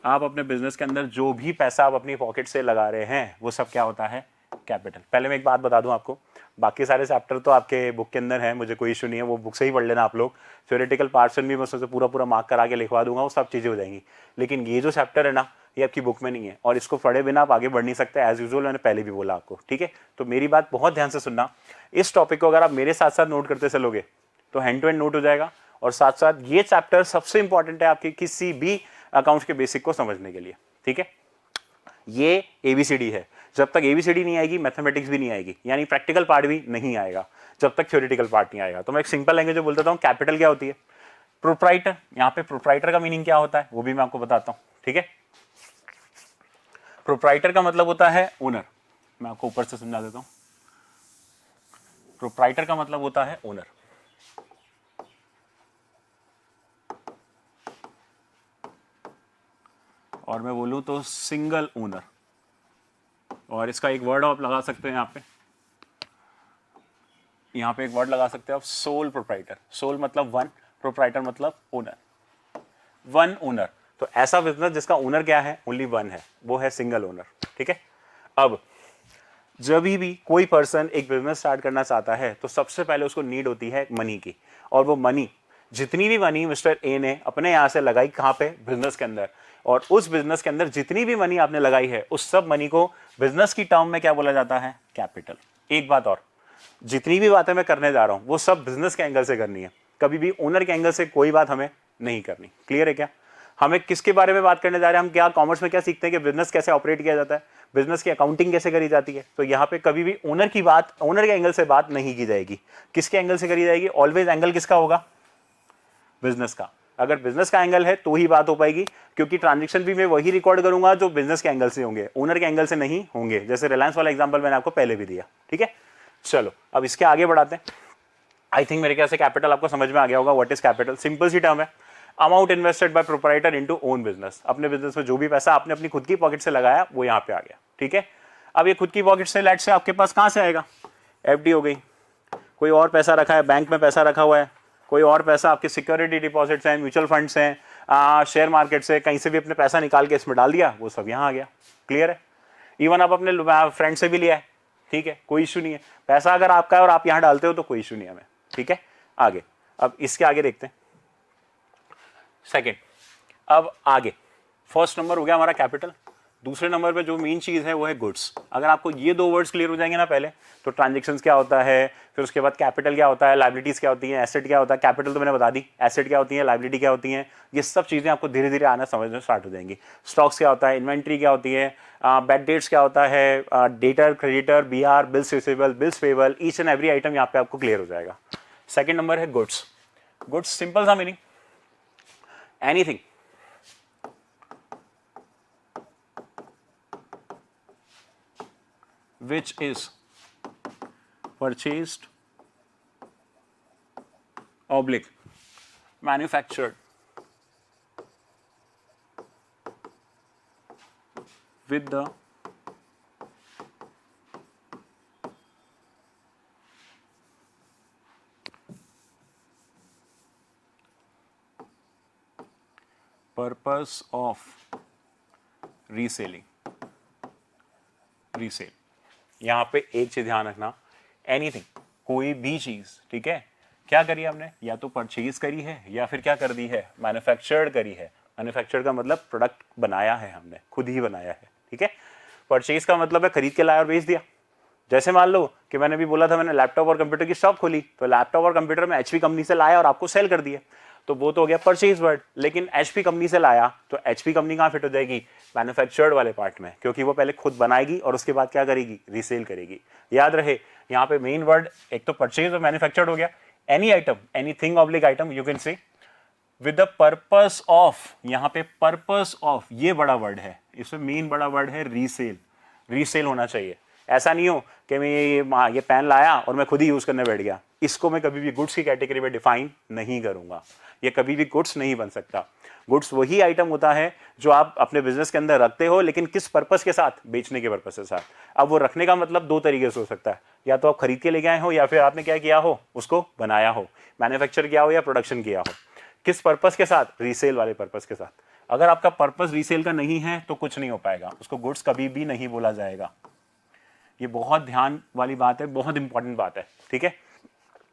आप अपने बिजनेस के अंदर जो भी पैसा आप अपनी पॉकेट से लगा रहे हैं वो सब क्या होता है, कैपिटल। पहले मैं एक बात बता दूं आपको, बाकी सारे चैप्टर तो आपके बुक के अंदर हैं, मुझे कोई इशू नहीं है, वो बुक से ही पढ़ लेना आप लोग। थ्योरेटिकल पार्ट्स भी मैं उससे पूरा मार्क करा के लिखवा दूंगा, वो सब चीज़ें हो जाएंगी। लेकिन ये जो चैप्टर है ना, ये आपकी बुक में नहीं है, और इसको पढ़े बिना आप आगे बढ़ नहीं सकते, एज यूजुअल मैंने पहले भी बोला आपको, ठीक है। तो मेरी बात बहुत ध्यान से सुनना, इस टॉपिक को अगर आप मेरे साथ साथ नोट करते चलोगे तो हैंड टू हैंड नोट हो जाएगा। और साथ साथ ये चैप्टर सबसे इंपॉर्टेंट है आपके किसी भी अकाउंट्स के बेसिक को समझने के लिए, ठीक है। ये एबीसीडी है, जब तक एबीसीडी नहीं आएगी मैथमेटिक्स भी नहीं आएगी, यानी प्रैक्टिकल पार्ट भी नहीं आएगा जब तक थ्योरेटिकल पार्ट नहीं आएगा। तो मैं एक सिंपल लैंग्वेज में बोल देता हूँ, कैपिटल क्या होती है, प्रोप्राइटर। यहाँ पे प्रोप्राइटर का मीनिंग क्या होता है वो भी मैं आपको बताता हूँ, ठीक है। प्रोप्राइटर का मतलब होता है ओनर, मैं आपको ऊपर से समझा देता हूँ। प्रोप्राइटर का मतलब होता है ओनर, और मैं बोलूं तो सिंगल ओनर। और इसका एक वर्ड आप लगा सकते हैं यहाँ पे एक वर्ड लगा सकते हैं आप, सोल प्रोप्राइटर। सोल मतलब वन, प्रोप्राइटर मतलब ओनर। One owner. तो ऐसा बिजनेस जिसका ओनर क्या है, ओनली वन है, वो है सिंगल ओनर। ठीक है। अब जब भी कोई पर्सन एक बिजनेस स्टार्ट करना चाहता है तो सबसे पहले उसको नीड होती है मनी की, और वो मनी, जितनी भी मनी मिस्टर ए ने अपने यहां से लगाई कहां पे, बिजनेस के अंदर, और उस बिजनेस के अंदर जितनी भी मनी आपने लगाई है उस सब मनी को बिजनेस की टर्म में क्या बोला जाता है, कैपिटल। एक बात और, जितनी भी बातें मैं करने जा रहा हूं वो सब बिजनेस के एंगल से करनी है, कभी भी ओनर के एंगल से कोई बात हमें नहीं करनी। क्लियर है क्या? हमें किसके बारे में बात करने जा रहे हैं, हम क्या कॉमर्स में क्या सीखते हैं कि बिजनेस कैसे ऑपरेट किया जाता है, बिजनेस की अकाउंटिंग कैसे करी जाती है। तो यहाँ पे कभी भी ओनर की बात, ओनर के एंगल से बात नहीं की जाएगी। किसके एंगल से करी जाएगी? ऑलवेज एंगल किसका होगा? बिजनेस का। अगर बिजनेस का एंगल है तो ही बात हो पाएगी, क्योंकि ट्रांजेक्शन भी मैं वही रिकॉर्ड करूंगा जो बिजनेस के एंगल से होंगे, ओनर के एंगल से नहीं होंगे। जैसे रिलायंस वाला एग्जांपल मैंने आपको पहले भी दिया। ठीक है, चलो अब इसके आगे बढ़ाते हैं। आई थिंक मेरे ख्याल से कैपिटल आपको समझ में आ गया होगा। What is capital? सिंपल सी टर्म है, amount invested by proprietor into own business. अपने बिजनेस में जो भी पैसा आपने अपनी खुद की पॉकेट से लगाया वो यहाँ पे आ गया। ठीक है, अब ये खुद की पॉकेट से लेट से आपके पास कहाँ से आएगा? एफडी हो गई, कोई और पैसा रखा है, बैंक में पैसा रखा हुआ है, कोई और पैसा आपके सिक्योरिटी डिपॉजिट्स हैं, म्यूचुअल फंड्स हैं, शेयर मार्केट से कहीं से भी अपने पैसा निकाल के इसमें डाल दिया, वो सब यहाँ आ गया। क्लियर है? इवन आप अपने फ्रेंड से भी लिया है, ठीक है, कोई इशू नहीं है। पैसा अगर आपका है और आप यहाँ डालते हो तो कोई इशू नहीं है हमें। ठीक है, आगे, अब इसके आगे देखते हैं। सेकेंड, अब आगे फर्स्ट नंबर हो गया हमारा कैपिटल। दूसरे नंबर पे जो मेन चीज है वो है गुड्स। अगर आपको ये दो वर्ड्स क्लियर हो जाएंगे ना पहले, तो ट्रांजेक्शन्स क्या होता है, फिर उसके बाद कैपिटल क्या होता है, लाइबिलिटीज क्या होती हैं, एसेट क्या होता है। कैपिटल तो मैंने बता दी, एसेट क्या होती है, लाइबिलिटी क्या होती है, ये सब चीजें आपको धीरे धीरे आना समझना स्टार्ट हो जाएंगी। स्टॉक्स क्या होता है, इन्वेंट्री क्या होती है, बैड डेट्स क्या होता है, debtor, creditor, BR, bills receivable, bills payable, each and every item यहाँ पे आपको क्लियर हो जाएगा। सेकेंड नंबर है गुड्स। गुड्स सिंपल सा meaning, anything which is purchased oblique manufactured with the purpose of reselling, resale. यहां पे एक चीज ध्यान रखना, एनीथिंग, कोई भी चीज, ठीक है, क्या करी हमने, या तो परचेज करी है या फिर क्या कर दी है, मैन्युफैक्चर्ड करी है। मैन्युफैक्चर्ड का मतलब प्रोडक्ट बनाया है हमने, खुद ही बनाया है। ठीक है, परचेज का मतलब है खरीद के लाया और बेच दिया। जैसे मान लो कि मैंने भी बोला था मैंने लैपटॉप और कंप्यूटर की शॉप खोली, तो लैपटॉप और कंप्यूटर में एचपी कंपनी से लाया और आपको सेल कर दिया, तो वो तो हो गया परचेज वर्ड। लेकिन एचपी कंपनी से लाया तो एचपी कंपनी कहाँ फिट हो जाएगी, मैन्युफैक्चर्ड वाले पार्ट में, क्योंकि वो पहले खुद बनाएगी और उसके बाद क्या करेगी, रीसेल करेगी। याद रहे यहाँ पे मेन वर्ड एक तो परचेज और मैन्युफैक्चर्ड हो गया। Any item, anything oblique item you can say with the purpose of, यहाँ पे पर्पस ऑफ ये बड़ा वर्ड है, इसमें मेन बड़ा वर्ड है रीसेल। रीसेल होना चाहिए। ऐसा नहीं हो कि मैं ये पेन लाया और मैं खुद ही यूज करने बैठ गया, इसको मैं कभी भी गुड्स की कैटेगरी में डिफाइन नहीं करूंगा। ये कभी भी गुड्स नहीं बन सकता। गुड्स वही आइटम होता है जो आप अपने बिजनेस के अंदर रखते हो, लेकिन किस पर्पस के साथ, बेचने के पर्पस के साथ। अब वो रखने का मतलब दो तरीके से हो सकता है, या तो आप खरीद के लेके आए हो या फिर आपने क्या किया हो, उसको बनाया हो, मैन्युफैक्चर किया हो या प्रोडक्शन किया हो। किस पर्पस के साथ, रीसेल वाले पर्पस के साथ। अगर आपका पर्पस रीसेल का नहीं है तो कुछ नहीं हो पाएगा, उसको गुड्स कभी भी नहीं बोला जाएगा। ये बहुत ध्यान वाली बात है, बहुत इंपॉर्टेंट बात है। ठीक है,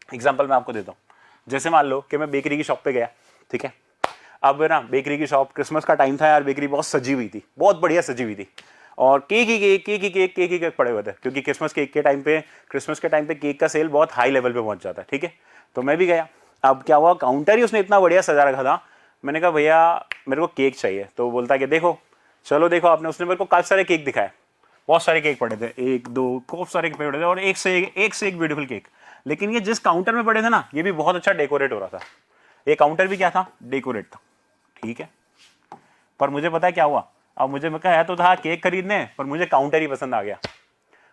एग्जाम्पल मैं आपको देता हूँ। जैसे मान लो कि मैं बेकरी की शॉप पे गया, ठीक है, अब ना बेकरी की शॉप, क्रिसमस का टाइम था यार, बेकरी बहुत सजी हुई थी, बहुत बढ़िया सजी हुई थी, और केक ही केक, केक ही केक, केक ही केक पड़े हुए थे, क्योंकि क्रिसमस के टाइम पे केक का सेल बहुत हाई लेवल पे पहुंच जाता है। ठीक है, तो मैं भी गया। अब क्या हुआ, काउंटर ही उसने इतना बढ़िया सजा रखा था। मैंने कहा भैया मेरे को केक चाहिए, तो बोलता कि देखो, चलो देखो आपने, उसने मेरे को काफी सारे केक दिखाए, बहुत सारे केक पड़े थे, एक दो खूब सारे केक पड़े थे, और एक से एक ब्यूटीफुल केक। लेकिन ये जिस काउंटर में पड़े थे ना, ये भी बहुत अच्छा डेकोरेट हो रहा था। ये काउंटर भी क्या था, डेकोरेट था। ठीक है, पर मुझे पता है क्या हुआ, अब मुझे मैं कहा तो था केक खरीदने, पर मुझे काउंटर ही पसंद आ गया।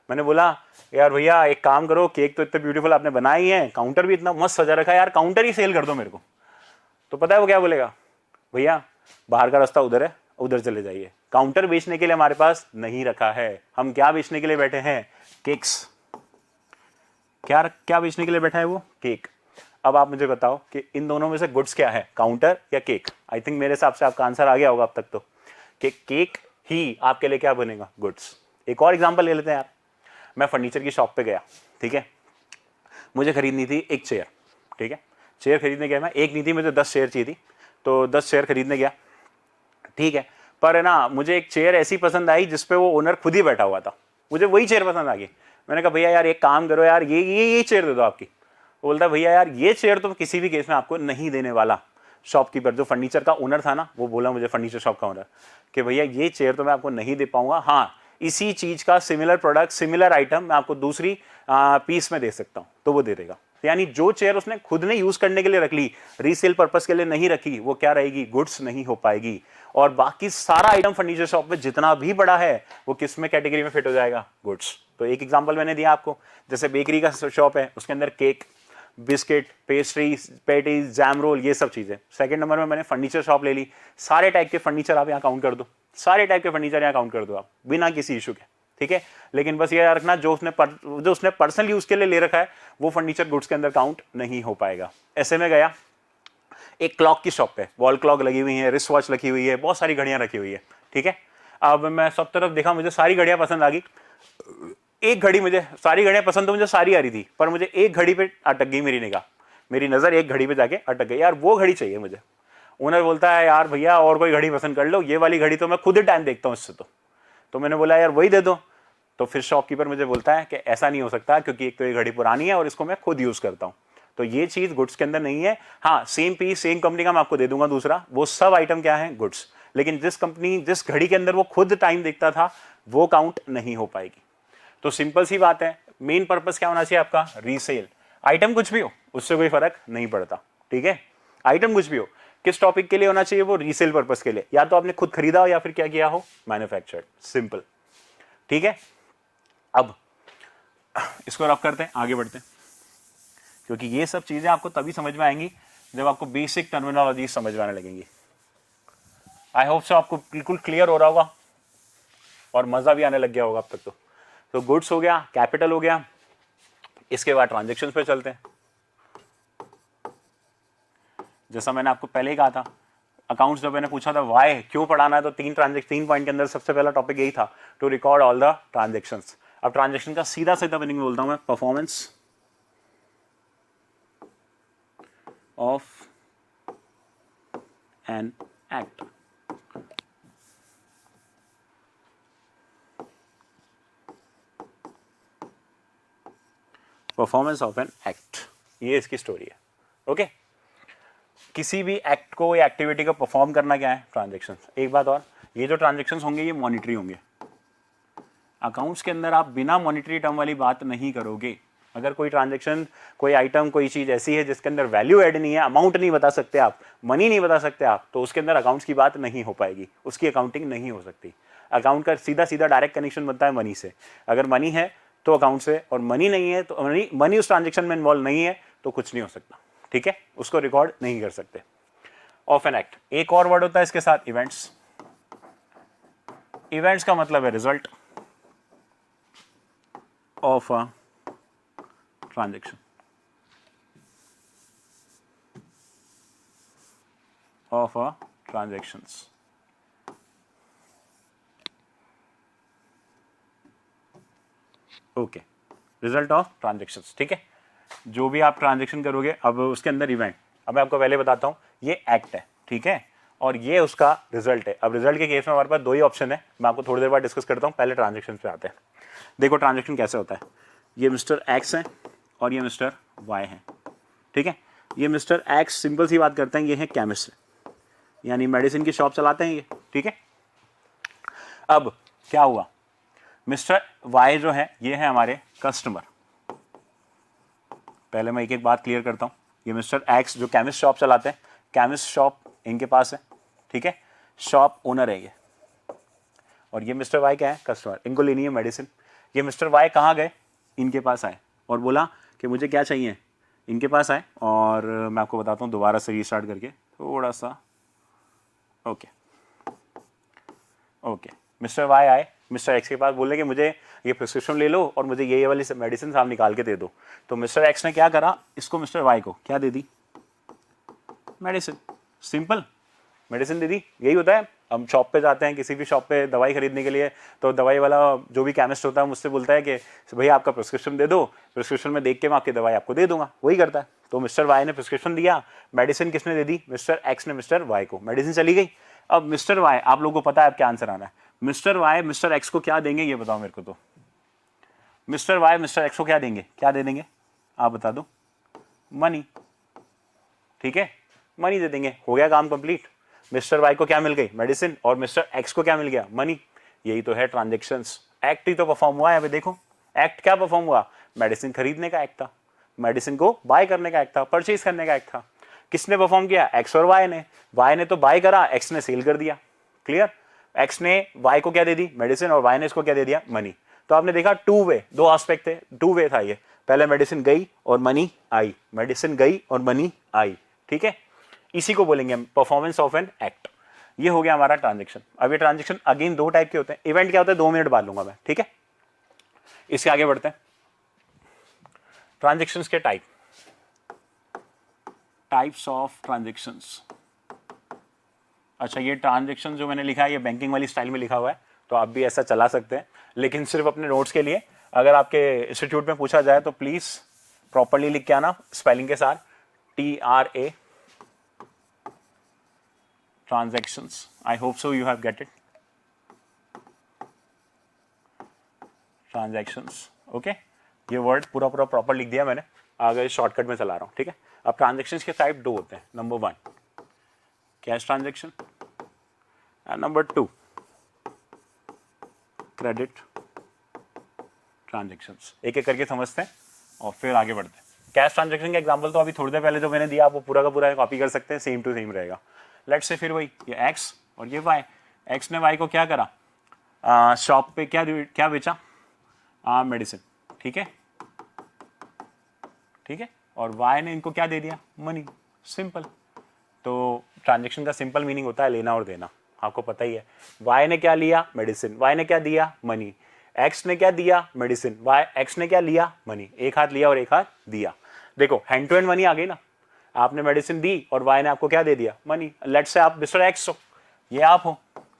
मैंने बोला यार भैया एक काम करो, केक तो इतने ब्यूटीफुल आपने बनाई है, काउंटर भी इतना मस्त सजा रखा है यार, काउंटर ही सेल कर दो मेरे को। तो पता है वो क्या बोलेगा, भैया बाहर का रास्ता उधर है, उधर चले जाइए, काउंटर बेचने के लिए हमारे पास नहीं रखा है। हम क्या बेचने के लिए बैठे हैं, केक्स। क्या बेचने के लिए बैठा है वो, केक। अब आप मुझे बताओ कि इन दोनों में से गुड्स क्या है, काउंटर या केक? आई थिंक मेरे हिसाब से आपका आंसर आ गया होगा अब तक तो, कि केक ही आपके लिए क्या बनेगा, गुड्स। एक और एग्जांपल ले लेते हैं यार। मैं फर्नीचर की शॉप पे गया, ठीक है, मुझे खरीदनी थी एक चेयर, ठीक है, चेयर खरीदने गया मैं, एक नहीं थी, मुझे 10 चेयर चाहिए थी, तो 10 चेयर खरीदने गया, ठीक है। पर है ना, मुझे एक चेयर ऐसी पसंद आई जिसपे वो ओनर खुद ही बैठा हुआ था, मुझे वही चेयर पसंद आ गई। मैंने कहा भैया यार एक काम करो यार, ये चेयर दे दो आपकी। वो बोलता भैया यार ये चेयर तो किसी भी केस में आपको नहीं देने वाला। शॉपकीपर जो फर्नीचर का ओनर था ना, वो बोला मुझे, फर्नीचर शॉप का ओनर, कि भैया ये चेयर तो मैं आपको नहीं दे पाऊंगा, हाँ इसी चीज का सिमिलर प्रोडक्ट, सिमिलर आइटम मैं आपको दूसरी पीस में दे सकता हूँ, तो वो दे देगा। यानी जो चेयर उसने खुद ने यूज करने के लिए रख ली, रीसेल पर्पस के लिए नहीं रखी, वो क्या रहेगी, गुड्स नहीं हो पाएगी। और बाकी सारा आइटम फर्नीचर शॉप में जितना भी बड़ा है वो किस में कैटेगरी में फिट हो जाएगा, गुड्स। तो एक एग्जांपल मैंने दिया आपको, जैसे बेकरी का शॉप है, उसके अंदर cake, biscuit, pastry, patties, jam roll, ये सब चीजें। सेकंड नंबर में मैंने फर्नीचर शॉप ले ली, सारे टाइप के फर्नीचर आप यहाँ काउंट कर दो, सारे टाइप के फर्नीचर यहाँ काउंट कर दो आप, बिना किसी इशू के, ठीक है। लेकिन बस ये याद रखना, जो उसने पर्सनल यूज के लिए ले रखा है वो फर्नीचर गुड्स के अंदर काउंट नहीं हो पाएगा। ऐसे में गया एक क्लॉक की शॉप पे, वॉल क्लॉक लगी हुई है, रिस्ट वॉच रखी हुई है, बहुत सारी घड़ियां रखी हुई है, ठीक है। अब मैं सब तरफ देखा, मुझे सारी घड़ियां पसंद आ गई। एक घड़ी, मुझे सारी घड़ियां पसंद तो मुझे सारी आ रही थी, पर मुझे एक घड़ी पे अटक गई मेरी निगाह, मेरी नजर एक घड़ी पे जाके अटक गई, यार वो घड़ी चाहिए मुझे। ओनर बोलता है यार भैया और कोई घड़ी पसंद कर लो, ये वाली घड़ी तो मैं खुद ही टाइम देखता हूँ इससे। तो मैंने बोला यार वही दे दो। तो फिर शॉपकीपर मुझे बोलता है कि ऐसा नहीं हो सकता, क्योंकि एक तो ये घड़ी पुरानी है और इसको मैं खुद यूज करता हूँ, तो ये चीज गुड्स के अंदर नहीं है। हाँ सेम पीस सेम कंपनी का मैं आपको दे दूंगा दूसरा, वो सब आइटम क्या है, गुड्स। लेकिन जिस घड़ी के अंदर वो खुद टाइम देखता था वो काउंट नहीं हो पाएगी। तो सिंपल सी बात है, मेन पर्पस क्या होना चाहिए आपका, रीसेल। आइटम कुछ भी हो उससे कोई फर्क नहीं पड़ता, ठीक है। आइटम कुछ भी हो, किस टॉपिक के लिए होना चाहिए, वो रीसेल पर्पस के लिए, या तो आपने खुद खरीदा हो या फिर क्या किया हो, मैन्युफैक्चर्ड, सिंपल, ठीक है। अब इसको रफ करते हैं, आगे बढ़ते हैं, क्योंकि ये सब चीजें आपको तभी समझ में आएंगी जब आपको बेसिक टर्मिनोलॉजी समझ में आने लगेंगी। आई होप सो आपको बिल्कुल क्लियर हो रहा होगा और मजा भी आने लग गया होगा अब तक। तो गुड्स हो गया, कैपिटल हो गया, इसके बाद ट्रांजेक्शन पे चलते हैं। जैसा मैंने आपको पहले ही कहा था, अकाउंट्स जब मैंने पूछा था वाई क्यों पढ़ाना है, तो तीन पॉइंट के अंदर सबसे पहला टॉपिक यही था, to record all the transactions. अब ट्रांजेक्शन का सीधा सीधा मीनिंग बोलता हूं मैं, performance of an act. Performance of an act, ये इसकी स्टोरी है, ओके। किसी भी एक्ट को या एक्टिविटी को परफॉर्म करना क्या है, ट्रांजेक्शन। एक बात और, ये जो ट्रांजेक्शन होंगे ये मॉनिटरी होंगे। अकाउंट्स के अंदर आप बिना मॉनिटरी टर्म वाली बात नहीं करोगे। अगर कोई ट्रांजेक्शन, कोई आइटम, कोई चीज ऐसी है जिसके अंदर वैल्यू एड नहीं है, अमाउंट नहीं बता सकते आप, मनी नहीं बता सकते आप, तो उसके अंदर अकाउंट्स की बात नहीं हो पाएगी, उसकी अकाउंटिंग नहीं हो सकती। अकाउंट का सीधा सीधा डायरेक्ट कनेक्शन बनता है मनी से। अगर मनी है तो अकाउंट से, और मनी नहीं है तो मनी उस ट्रांजेक्शन में इन्वॉल्व नहीं है तो कुछ नहीं हो सकता, ठीक है, उसको रिकॉर्ड नहीं कर सकते। ऑफ एन एक्ट, एक और वर्ड होता है इसके साथ, इवेंट्स। इवेंट्स का मतलब है result of a transaction, of a transactions. Okay, result of transactions, ठीक है। जो भी आप ट्रांजेक्शन करोगे, अब उसके अंदर इवेंट, अब मैं आपको पहले बताता हूं, ये एक्ट है, ठीक है, और ये उसका रिजल्ट है। अब रिजल्ट के केस में हमारे पास दो ही ऑप्शन है, मैं आपको थोड़ी देर बाद डिस्कस करता हूं, पहले ट्रांजेक्शन पे आते हैं। देखो ट्रांजेक्शन कैसे होता है, ये मिस्टर एक्स है और ये मिस्टर वाई है, ठीक है। ये मिस्टर एक्स, सिंपल सी बात करते हैं, ये है केमिस्ट, यानी मेडिसिन की शॉप चलाते हैं ये, ठीक है। अब क्या हुआ, मिस्टर वाई जो है ये है हमारे कस्टमर। पहले मैं एक एक बात क्लियर करता हूं, ये मिस्टर एक्स जो केमिस्ट शॉप चलाते हैं, केमिस्ट शॉप इनके पास है, ठीक है, शॉप ओनर है ये, और ये मिस्टर वाई क्या है, कस्टमर, इनको लेनी है मेडिसिन। ये मिस्टर वाई कहाँ गए, इनके पास आए और बोला कि मुझे क्या चाहिए, इनके पास आए, और मैं आपको बताता हूँ दोबारा से रीस्टार्ट करके थोड़ा सा, ओके, मिस्टर वाई आए, मिस्टर एक्स के पास, बोले कि मुझे ये प्रिस्क्रिप्शन ले लो और मुझे ये वाली मेडिसिन आप निकाल के दे दो। तो मिस्टर एक्स ने क्या करा, इसको मिस्टर वाई को क्या दे दी, मेडिसिन, सिंपल, मेडिसिन दे दी। यही होता है, हम शॉप पे जाते हैं, किसी भी शॉप पे दवाई खरीदने के लिए, तो दवाई वाला जो भी केमिस्ट होता है मुझसे बोलता है कि भैया आपका प्रिस्क्रिप्शन दे दो, प्रिस्क्रिप्शन में देख के मैं आपकी दवाई आपको दे दूंगा, वही करता है। तो मिस्टर वाई ने प्रिस्क्रिप्शन दिया, मेडिसिन किसने दे दी, मिस्टर एक्स ने मिस्टर वाई को, मेडिसिन चली गई। अब मिस्टर वाई, आप लोगों को पता है अब क्या आंसर आना है, मिस्टर वाई मिस्टर एक्स को क्या देंगे ये बताओ मेरे को। तो मिस्टर वाई मिस्टर एक्स को क्या देंगे, क्या दे देंगे आप बता दो, मनी, ठीक है, मनी दे देंगे, हो गया काम कंप्लीट। मिस्टर वाई को क्या मिल गई, मेडिसिन, और मिस्टर एक्स को क्या मिल गया, मनी। यही तो है ट्रांजैक्शंस, एक्ट ही तो परफॉर्म हुआ है। अभी देखो एक्ट क्या परफॉर्म हुआ, मेडिसिन खरीदने का एक्ट था, मेडिसिन को बाय करने का एक्ट था, परचेज करने का एक्ट था। किसने परफॉर्म किया, एक्स और वाई ने। वाई ने तो बाय करा, एक्स ने सेल कर दिया, क्लियर। एक्स ने वाई को क्या दे दी, मेडिसिन, और वाई ने इसको क्या दे दिया, मनी। तो आपने देखा टू वे, दो एस्पेक्ट थे, टू वे था ये, पहले मेडिसिन गई और मनी आई, मेडिसिन गई और मनी आई, ठीक है। इसी को बोलेंगे हम परफॉर्मेंस ऑफ एन एक्ट। ये हो गया हमारा ट्रांजैक्शन। अब ये ट्रांजैक्शन अगेन दो टाइप के होते हैं। इवेंट क्या होता है 2 मिनट बाद लूंगा मैं, ठीक है। इसके आगे बढ़ते हैं, ट्रांजैक्शंस के टाइप्स ऑफ ट्रांजैक्शंस। अच्छा, ये ट्रांजैक्शन जो मैंने लिखा है ये बैंकिंग वाली स्टाइल में लिखा हुआ है, तो आप भी ऐसा चला सकते हैं, लेकिन सिर्फ अपने नोट्स के लिए। अगर आपके इंस्टीट्यूट में पूछा जाए तो प्लीज प्रॉपरली लिख के आना, स्पेलिंग के साथ, TRA transactions. I hope so you have get it. Transactions, okay? ये वर्ड पूरा प्रॉपर लिख दिया मैंने, आगे शॉर्टकट में चला रहा हूँ, ठीक है। अब ट्रांजैक्शंस के टाइप 2 होते हैं, number 1 cash transaction and number 2 credit transactions. एक एक करके समझते हैं और फिर आगे बढ़ते हैं। कैश ट्रांजैक्शन का एग्जांपल तो अभी थोड़ी देर पहले जो मैंने दिया आप वो पूरा का पूरा कॉपी कर सकते हैं, सेम टू सेम रहेगा। लेट्स से फिर वही, ये एक्स और ये वाई, एक्स ने वाई को क्या करा, शॉप पे क्या बेचा, मेडिसिन, ठीक है, ठीक है, और वाई ने इनको क्या दे दिया, मनी, सिंपल। तो ट्रांजैक्शन का सिंपल मीनिंग होता है लेना और देना, आपको पता ही है। वाई ने क्या लिया, मेडिसिन, वाई ने क्या दिया, मनी। एक्स ने क्या दिया, मेडिसिन, वाई एक्स ने क्या लिया, मनी। एक हाथ लिया और एक हाथ दिया। देखो हैंड टू हैंड मनी आ गई ना, आपने मेडिसिन दी और वाई ने आपको क्या दे दिया, मनी। लेट्स से आप मिस्टर एक्स हो, ये आप हो,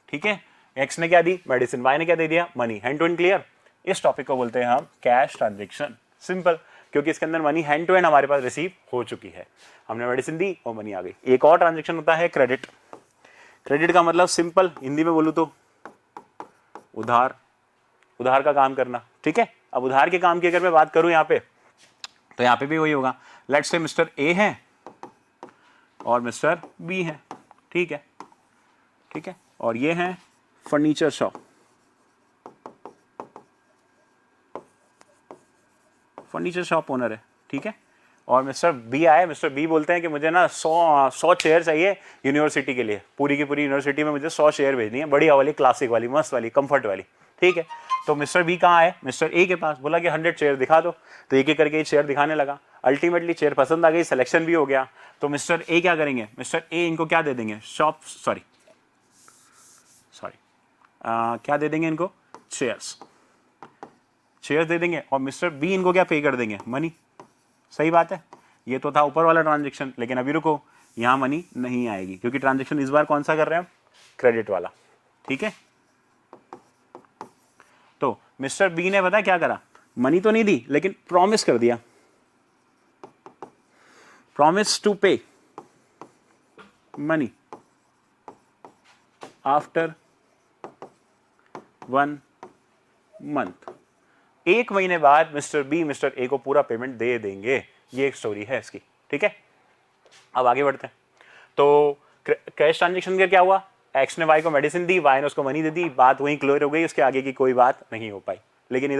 ठीक है। एक्स ने क्या दी, मेडिसिन, वाई ने क्या दे दिया, money. Hand to hand clear. इस टॉपिक को बोलते हैं हम कैश ट्रांजैक्शन, सिंपल, क्योंकि इसके अंदर मनी हैंड टू हैंड हमारे पास रिसीव हो चुकी है, हमने मेडिसिन दी और मनी आ गई। एक और ट्रांजैक्शन होता है क्रेडिट। क्रेडिट का मतलब सिंपल हिंदी में बोलूं तो उधार, उधार का काम करना, ठीक है। अब उधार के काम की अगर मैं बात करूं यहाँ पे, तो यहाँ पे भी वही होगा। लेट्स से मिस्टर ए है और मिस्टर बी है, ठीक है, ठीक है, और ये है furniture shop, furniture shop owner है, ठीक है। और मिस्टर बी आए, मिस्टर बी बोलते हैं कि मुझे ना 100 चेयर चाहिए यूनिवर्सिटी के लिए, पूरी की पूरी यूनिवर्सिटी में मुझे 100 चेयर भेजनी है, बढ़िया वाली, क्लासिक वाली, मस्त वाली, कंफर्ट वाली, ठीक है। तो मिस्टर बी कहाँ आए, मिस्टर ए के पास, बोला कि 100 चेयर दिखा दो। तो एक एक करके चेयर दिखाने लगा, अल्टीमेटली चेयर पसंद आ गई, सिलेक्शन भी हो गया। तो मिस्टर ए क्या करेंगे, मिस्टर ए इनको क्या दे देंगे, क्या दे देंगे इनको, चेयर्स दे देंगे, और मिस्टर बी इनको क्या पे कर देंगे, मनी। सही बात है, ये तो था ऊपर वाला ट्रांजैक्शन, लेकिन अभी रुको, यहां मनी नहीं आएगी, क्योंकि ट्रांजैक्शन इस बार कौन सा कर रहे हैं, क्रेडिट वाला, ठीक है। तो मिस्टर बी ने पता क्या करा, मनी तो नहीं दी, लेकिन प्रॉमिस कर दिया, प्रॉमिस टू पे मनी आफ्टर 1 मंथ। 1 महीने बाद मिस्टर बी मिस्टर ए को पूरा पेमेंट दे देंगे। ये एक स्टोरी है इसकी, ठीक है। अब आगे बढ़ते हैं। तो कैश ट्रांजैक्शन का क्या हुआ, एक्स ने वाई को मेडिसिन दी, वाई ने उसको मनी दे दी, बात वहीं क्लियर हो गई, उसके आगे की कोई बात नहीं हो पाई। लेकिन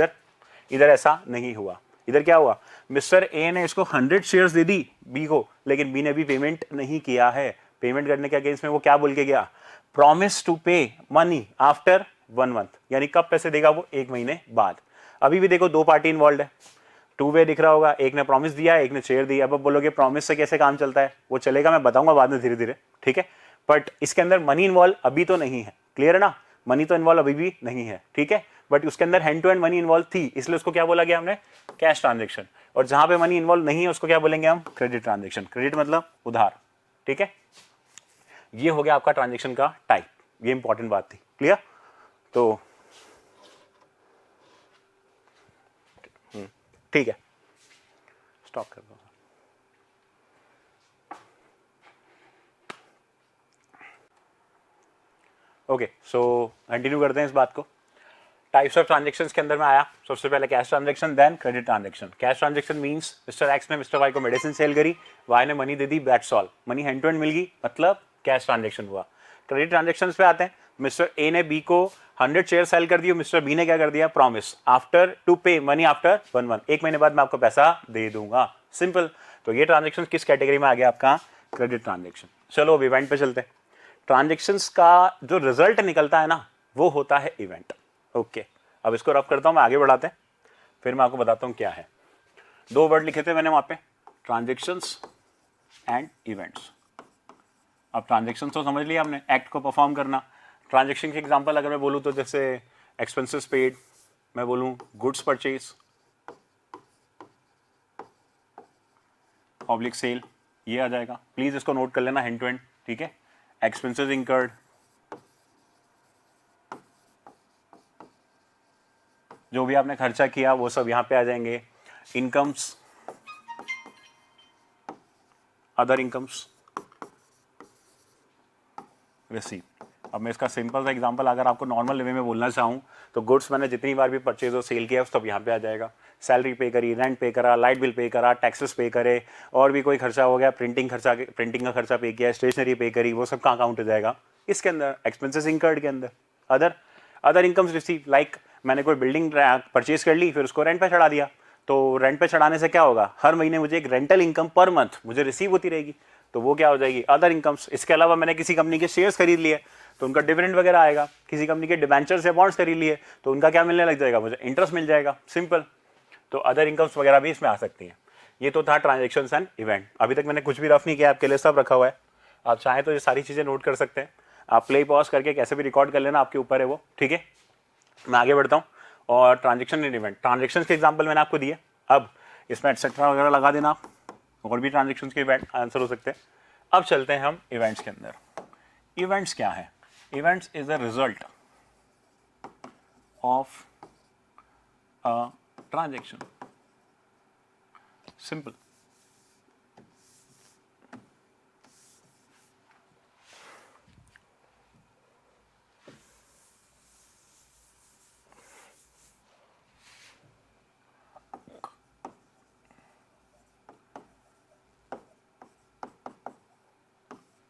इधर ऐसा नहीं हुआ। इधर क्या हुआ, मिस्टर ए ने इसको 100 शेयर्स दे दी बी को, लेकिन बी ने भी पेमेंट नहीं किया है। पेमेंट करने के अगेंस्ट में वो क्या बोल के गया, प्रॉमिस टू पे मनी आफ्टर 1 मंथ, यानी कब पैसे देगा वो, 1 महीने बाद। अभी भी देखो 2 पार्टी इन्वॉल्व है, 2 वे दिख रहा होगा, एक ने प्रॉमिस दिया, एक ने शेयर दिया। अब बोलोगे प्रॉमिस से कैसे काम चलता है, वो चलेगा, मैं बताऊंगा बाद में धीरे धीरे, ठीक है। बट इसके अंदर मनी इन्वॉल्व अभी तो नहीं है, क्लियर है ना। मनी तो इन्वॉल्व अभी भी नहीं है, ठीक है, बट उसके अंदर hand to hand money involve थी, इसलिए उसको क्या बोला गया हमने, कैश ट्रांजेक्शन। और जहां पे मनी इन्वॉल्व नहीं है उसको क्या बोलेंगे हम, क्रेडिट ट्रांजेक्शन। क्रेडिट मतलब उधार, ठीक है। ये हो गया आपका ट्रांजेक्शन का टाइप, ये इंपॉर्टेंट बात थी, क्लियर। तो ठीक है, स्टॉप कर दो। ओके, सो कंटिन्यू करते हैं इस बात को। टाइप्स ऑफ ट्रांजेक्शन्स के अंदर में आया सबसे पहले cash transaction, then credit transaction. Cash transaction means mister X ने मिस्टर वाई को मेडिसिन सेल करी, वाई ने मनी दे दी, that's all, money hand to hand मिल गई, मतलब कैश ट्रांजेक्शन हुआ। क्रेडिट ट्रांजेक्शन पे आते हैं, मिस्टर ए ने बी को 100 शेयर सेल कर दिए, मिस्टर बी ने क्या कर दिया, प्रॉमिस आफ्टर टू पे मनी आफ्टर 1 मंथ, 1 महीने बाद मैं आपको पैसा दे दूंगा, सिंपल। तो ये ट्रांजेक्शन किस कैटेगरी में आ गया आपका, क्रेडिट ट्रांजेक्शन। चलो अब इवेंट पे चलते हैं। ट्रांजेक्शन्स का जो रिजल्ट निकलता है ना वो होता है इवेंट। ओके, अब इसको रफ करता हूं मैं, आगे बढ़ाते हैं, फिर मैं आपको बताता हूं क्या है। 2 वर्ड लिखे थे मैंने वहां पे, ट्रांजेक्शन्स एंड इवेंट्स। अब ट्रांजेक्शन्स तो समझ लिया हमने, एक्ट को परफॉर्म करना। ट्रांजेक्शन के एग्जांपल अगर मैं बोलूं तो जैसे एक्सपेंसेस पेड, मैं बोलूं गुड्स परचेज, पब्लिक सेल, ये आ जाएगा। प्लीज इसको नोट कर लेना हैंड टू हैंड, ठीक है। एक्सपेंसेस इंकर्ड, जो भी आपने खर्चा किया वो सब यहां पे आ जाएंगे। Incomes, other incomes, receive. अब मैं इसका सिंपल सा एग्जांपल अगर आपको नॉर्मल वे में बोलना चाहूँ तो गुड्स मैंने जितनी बार भी परचेज और सेल किया सब यहाँ पे आ जाएगा। सैलरी पे करी, रेंट पे करा, लाइट बिल पे करा, टैक्सेस पे करे, और भी कोई खर्चा हो गया, प्रिंटिंग का खर्चा पे किया, स्टेशनरी पे करी, वो सब कहाँ काउंट हो जाएगा, इसके अंदर एक्सपेंसेस इंकर्ड के अंदर। अदर इनकम्स रिसीव, लाइक मैंने कोई बिल्डिंग परचेज कर ली, फिर उसको रेंट पे चढ़ा दिया, तो रेंट पे चढ़ाने से क्या होगा, हर महीने मुझे एक रेंटल इनकम पर मंथ मुझे रिसीव होती रहेगी, तो वो क्या हो जाएगी, अदर इनकम्स। इसके अलावा मैंने किसी कंपनी के शेयर्स खरीद लिए तो उनका डिविडेंड वगैरह आएगा, किसी कंपनी के डिबेंचर्स या बॉन्ड्स खरीद लिए तो उनका क्या मिलने लग जाएगा, मुझे इंटरेस्ट मिल जाएगा, सिंपल। तो अदर इनकम्स वगैरह भी इसमें आ सकती हैं। ये तो था ट्रांजेक्शन्स एंड इवेंट। अभी तक मैंने कुछ भी रफ नहीं किया, आपके लिए सब रखा हुआ है, आप चाहें तो ये सारी चीज़ें नोट कर सकते हैं। आप प्ले पॉज करके कैसे भी रिकॉर्ड कर लेना, आपके ऊपर है वो, ठीक है। मैं आगे बढ़ता हूँ। और ट्रांजेक्शन एंड इवेंट, ट्रांजेक्शन के एग्जाम्पल मैंने आपको दिए, अब इसमें एटसेट्रा वगैरह लगा देना आप, और भी ट्रांजेक्शन के इवेंट आंसर हो सकते हैं। अब चलते हैं हम इवेंट्स के अंदर। इवेंट्स क्या है, events is a result of a transaction, simple.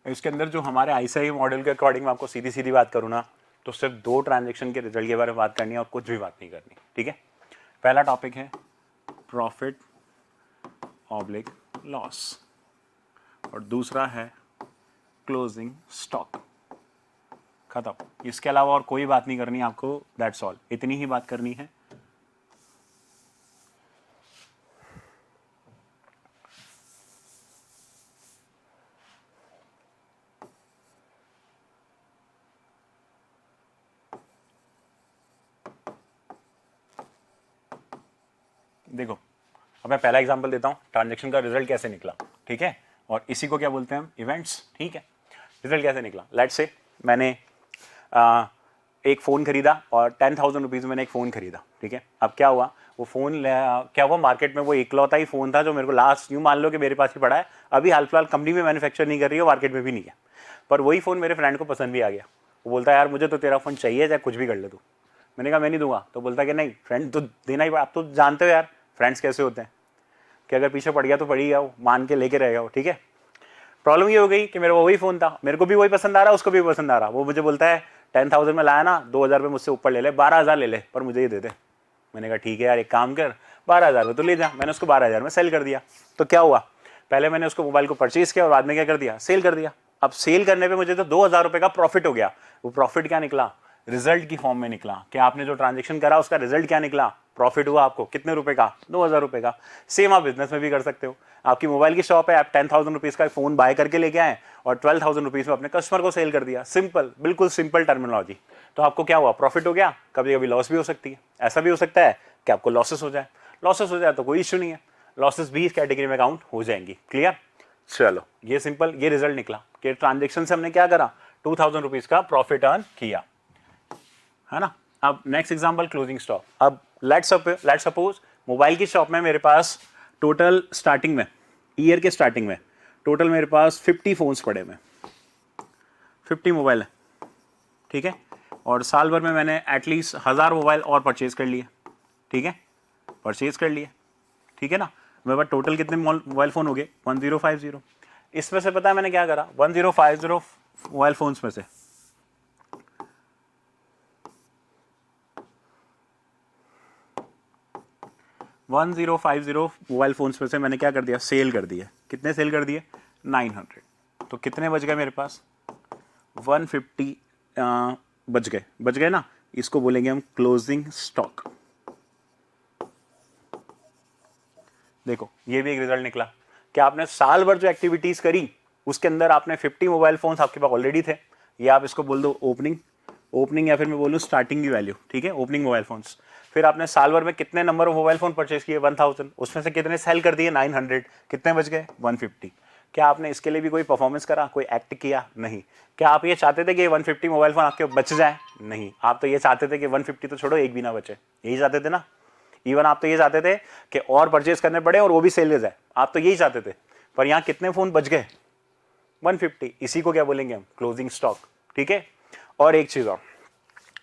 इसके अंदर जो हमारे आईसीआई मॉडल के अकॉर्डिंग मैं आपको सीधी सीधी बात करूँ ना, तो सिर्फ 2 ट्रांजेक्शन के रिजल्ट के बारे में बात करनी है और कुछ भी बात नहीं करनी, ठीक है। पहला टॉपिक है प्रॉफिट ऑब्लिक लॉस, और दूसरा है क्लोजिंग स्टॉक। खत्म, इसके अलावा और कोई बात नहीं करनी आपको, दैट्स ऑल, इतनी ही बात करनी है। देखो, अब मैं पहला एग्जांपल देता हूं, ट्रांजैक्शन का रिजल्ट कैसे निकला, ठीक है, और इसी को क्या बोलते हैं हम, इवेंट्स, ठीक है। रिजल्ट कैसे निकला, लेट्स से मैंने एक फ़ोन खरीदा और 10,000 रुपीज़ में मैंने एक फ़ोन खरीदा, ठीक है। अब क्या हुआ, वो फ़ोन क्या हुआ, मार्केट में वो इकलौता ही फ़ोन था जो मेरे को लास्ट, यूँ मान लो कि मेरे पास ही पड़ा है, अभी हाल फिलहाल कंपनी में मैन्युफैक्चर नहीं कर रही है, मार्केट में भी नहीं है, पर वही फ़ोन मेरे फ्रेंड को पसंद भी आ गया। वो बोलता है यार मुझे तो तेरा फ़ोन चाहिए, चाहे कुछ भी कर ले तू। मैंने कहा मैं नहीं दूंगा, तो बोलता कि नहीं फ्रेंड तो देना ही, आप तो जानते हो यार फ्रेंड्स कैसे होते हैं, कि अगर पीछे पड़ गया तो पड़ ही गया, वो मान के लेके रहेगा वो, ठीक है। प्रॉब्लम ये हो गई कि मेरे को वही फ़ोन था, मेरे को भी वही पसंद आ रहा, उसको भी पसंद आ रहा। वो मुझे बोलता है 10,000 में लाया ना, 2,000 रुपये मुझसे ऊपर ले ले, 12,000 ले ले, पर मुझे ये दे दे। मैंने कहा ठीक है यार, एक काम कर 12,000 में तो ले जा। मैंने उसको 12,000 में सेल कर दिया। तो क्या हुआ, पहले मैंने उसको मोबाइल को परचेज किया और बाद में क्या कर दिया, सेल कर दिया। अब सेल करने पे मुझे तो 2,000 रुपये का प्रॉफिट हो गया। वो प्रॉफिट क्या निकला, रिजल्ट की फॉर्म में निकला कि आपने जो ट्रांजेक्शन करा उसका रिजल्ट क्या निकला, प्रॉफिट हुआ आपको कितने रुपए का, 2,000 रुपए का। सेम आप बिजनेस में भी कर सकते हो। आपकी मोबाइल की शॉप है, आप 10,000 रुपीज़ का फोन बाय करके लेके आए और 12,000 रुपीज़ में अपने कस्टमर को सेल कर दिया। सिंपल, बिल्कुल सिंपल टर्मिनोलॉजी। तो आपको क्या हुआ, प्रॉफिट हो गया। कभी कभी लॉस भी हो सकती है, ऐसा भी हो सकता है कि आपको लॉसेस हो जाए। लॉसेस हो जाए तो कोई इश्यू नहीं है, लॉसेस भी इस कैटेगरी में काउंट हो जाएंगी। क्लियर? चलो ये सिंपल, ये रिजल्ट निकला कि ट्रांजेक्शन से हमने क्या करा, 2,000 रुपीज़ का प्रॉफिट अर्न किया, है ना। अब नेक्स्ट एग्जांपल, क्लोजिंग स्टॉक। अब लेट्स सपोज मोबाइल की शॉप में मेरे पास टोटल स्टार्टिंग में, ईयर के स्टार्टिंग में टोटल मेरे पास 50 फोन्स पड़े हुए, 50 मोबाइल है, ठीक है। और साल भर में मैंने एटलीस्ट 1000 मोबाइल और परचेज कर लिए, ठीक है, परचेज कर लिए, ठीक है ना। मेरे पास टोटल कितने मोबाइल फ़ोन हो गए, 1050। इसमें से पता है मैंने क्या करा, 1050 मोबाइल फ़ोन्स में से 1050 मोबाइल फ़ोन्स में से मैंने क्या कर दिया, सेल कर दिया। कितने सेल कर दिए, 900। तो कितने बच गए मेरे पास, 150 बच गए ना। इसको बोलेंगे हम क्लोजिंग स्टॉक। देखो ये भी एक रिजल्ट निकला कि आपने साल भर जो एक्टिविटीज करी उसके अंदर आपने 50 मोबाइल फोन्स आपके पास ऑलरेडी थे, ये आप इसको बोल दो ओपनिंग या फिर मैं बोलूँ स्टार्टिंग की वैल्यू, ठीक है, ओपनिंग मोबाइल फोन्स। फिर आपने साल भर में कितने number of mobile phone purchase किए, 1000, उसमें से कितने सेल कर दिए, 900, कितने बच गए, 150। क्या आपने इसके लिए भी कोई परफॉर्मेंस करा, कोई एक्ट किया, नहीं। क्या आप ये चाहते थे कि 150 मोबाइल फोन आपके बच जाए, नहीं। आप तो ये चाहते थे कि 150 तो छोड़ो, एक भी ना बचे, यही चाहते थे ना। इवन आप तो ये चाहते थे कि और परचेज करने पड़े और वो भी सेल हो जाए, आप तो यही चाहते थे। पर यहाँ कितने फोन बच गए, 150। इसी को क्या बोलेंगे हम, क्लोजिंग स्टॉक, ठीक है। और एक चीज और,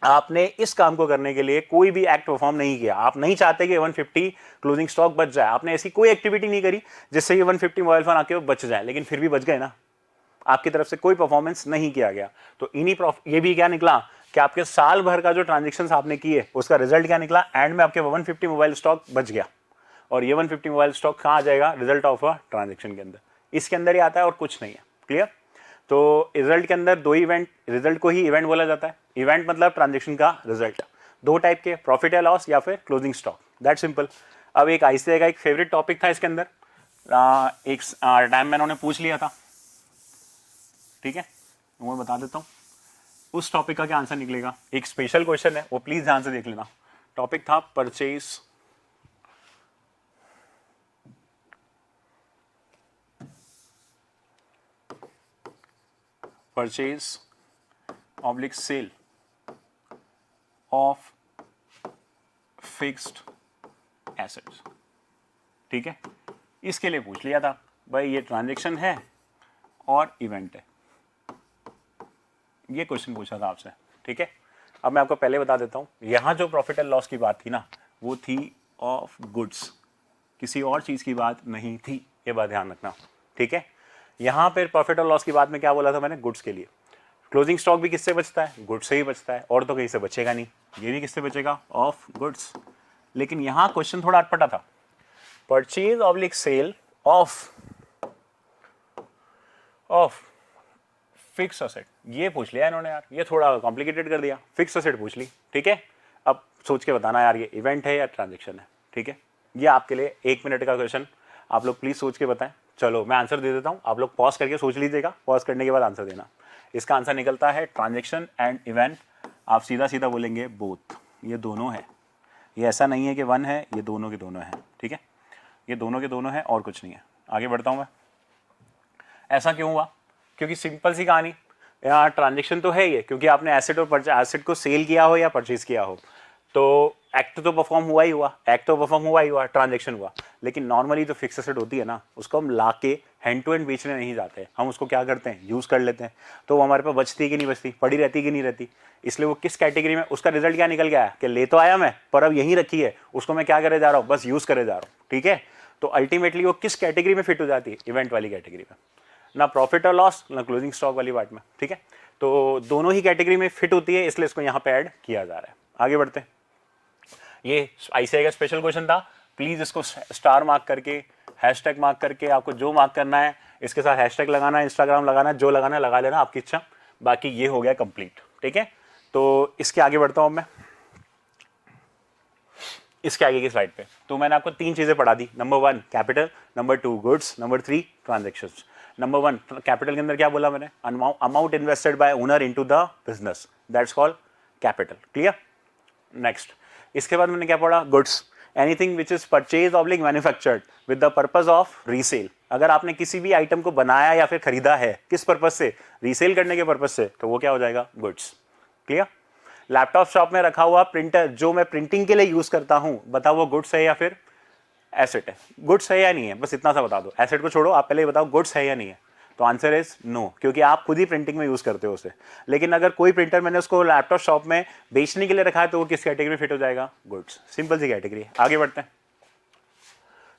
आपने इस काम को करने के लिए कोई भी एक्ट परफॉर्म नहीं किया। आप नहीं चाहते कि 150 क्लोजिंग स्टॉक बच जाए, आपने ऐसी कोई एक्टिविटी नहीं करी जिससे ये 150 मोबाइल फोन आपके बच जाए, लेकिन फिर भी बच गए ना। आपकी तरफ से कोई परफॉर्मेंस नहीं किया गया। तो ये भी क्या निकला कि आपके साल भर का जो ट्रांजेक्शन आपने किए उसका रिजल्ट क्या निकला, एंड में आपके 150 मोबाइल स्टॉक बच गया। और ये 150 मोबाइल स्टॉक कहाँ आ जाएगा, रिजल्ट ऑफ अ ट्रांजेक्शन के अंदर, इसके अंदर ही आता है और कुछ नहीं है। क्लियर? तो रिजल्ट के अंदर दो इवेंट, रिजल्ट को ही इवेंट बोला जाता है। इवेंट मतलब ट्रांजेक्शन का रिजल्ट, दो टाइप के, प्रॉफिट या लॉस या फिर क्लोजिंग स्टॉक, दैट सिंपल। अब एक आईसीआई का एक फेवरेट टॉपिक था इसके अंदर, एक टाइम में उन्होंने पूछ लिया था, ठीक है, वो मैं बता देता हूँ उस टॉपिक का क्या आंसर निकलेगा। एक स्पेशल क्वेश्चन है, वो प्लीज ध्यान से देख लेना। टॉपिक था purchase oblique sale of fixed assets, ठीक है। इसके लिए पूछ लिया था भाई, ये ट्रांजेक्शन है और इवेंट है, ये क्वेश्चन पूछा था आपसे, ठीक है। अब मैं आपको पहले बता देता हूं, यहां जो प्रॉफिट एंड लॉस की बात थी ना, वो थी ऑफ गुड्स, किसी और चीज की बात नहीं थी, ये बात ध्यान रखना, ठीक है। यहां पर प्रॉफिट और लॉस की बात में क्या बोला था मैंने, गुड्स के लिए। क्लोजिंग स्टॉक भी किससे बचता है, गुड्स से ही बचता है, और तो कहीं से बचेगा नहीं। ये भी किससे बचेगा, ऑफ गुड्स। लेकिन यहां क्वेश्चन थोड़ा अटपटा था, purchase oblique sale of fix asset, ये पूछ लिया इन्होंने यार, ये थोड़ा कॉम्प्लिकेटेड कर दिया। फिक्स असेट पूछ ली, ठीक है। अब सोच के बताना यार, ये इवेंट है या ट्रांजेक्शन है, ठीक है। ये आपके लिए 1 मिनट का क्वेश्चन, आप लोग प्लीज सोच के बताएं। चलो मैं आंसर दे देता हूं, आप लोग पॉज करके सोच लीजिएगा, पॉज करने के बाद आंसर देना। इसका आंसर निकलता है ट्रांजेक्शन एंड इवेंट। आप सीधा सीधा बोलेंगे बोथ, ये दोनों है। ये ऐसा नहीं है कि वन है, ये दोनों के दोनों है, ठीक है। ये दोनों के दोनों है और कुछ नहीं है। आगे बढ़ता हूं मैं। ऐसा क्यों हुआ, क्योंकि सिंपल सी कहानी, यहाँ ट्रांजेक्शन तो है ये, क्योंकि आपने एसेट और एसेट को सेल किया हो या परचेज किया हो, तो एक्ट तो परफॉर्म हुआ ही हुआ, ट्रांजेक्शन हुआ। लेकिन नॉर्मली जो फिक्स एसेट होती है ना, उसको हम ला के हैंड टू हैंड बेचने नहीं जाते, हम उसको क्या करते हैं, यूज कर लेते हैं। तो वो हमारे पास बचती है कि नहीं बचती, पड़ी रहती कि नहीं रहती। इसलिए वो किस कैटेगरी में, उसका रिजल्ट क्या निकल गया है कि ले तो आया मैं, पर अब यहीं रखी है, उसको मैं क्या करे जा रहा हूँ, बस यूज करे जा रहा हूँ, ठीक है। तो अल्टीमेटली वो किस कैटेगरी में फिट हो जाती है, इवेंट वाली कैटेगरी में, ना प्रॉफिट और लॉस ना क्लोजिंग स्टॉक वाली पार्ट में, ठीक है। तो दोनों ही कैटेगरी में फिट होती है, इसलिए इसको यहाँ पे ऐड किया जा रहा है। आगे बढ़ते हैं। ये आईसीआई का स्पेशल क्वेश्चन था, प्लीज इसको स्टार मार्क करके, हैशटैग मार्क करके, आपको जो मार्क करना है इसके साथ हैशटैग लगाना है, इंस्टाग्राम लगाना है, जो लगाना है लगा लेना, आपकी इच्छा। बाकी ये हो गया कंप्लीट, ठीक है। तो इसके आगे बढ़ता हूँ मैं, इसके आगे की स्लाइड पे। तो मैंने आपको 3 चीजें पढ़ा दी, number 1 capital, number 2 goods, number 3 transactions. Number 1 capital के अंदर क्या बोला मैंने, amount invested by owner into the business, that's called capital. Clear? Next, इसके बाद मैंने क्या पढ़ा, goods, anything which is purchase oblique manufactured with the purpose of resale. अगर आपने किसी भी आइटम को बनाया या फिर खरीदा है, किस पर्पज से, रीसेल करने के पर्पज से, तो वो क्या हो जाएगा, गुड्स। क्लियर? लैपटॉप शॉप में रखा हुआ प्रिंटर जो मैं प्रिंटिंग के लिए यूज करता हूं, बताओ वो गुड्स है या फिर एसेट है? गुड्स है या नहीं है, बस इतना सा बता दो। एसेट को छोड़ो, आप पहले बताओ गुड्स है या नहीं है। तो आंसर इज नो, क्योंकि आप खुद ही प्रिंटिंग में यूज करते हो उसे। लेकिन अगर कोई प्रिंटर मैंने उसको लैपटॉप शॉप में बेचने के लिए रखा है, तो वो किस कैटेगरी में फिट हो जाएगा, गुड्स। सिंपल सी कैटेगरी। आगे बढ़ते हैं।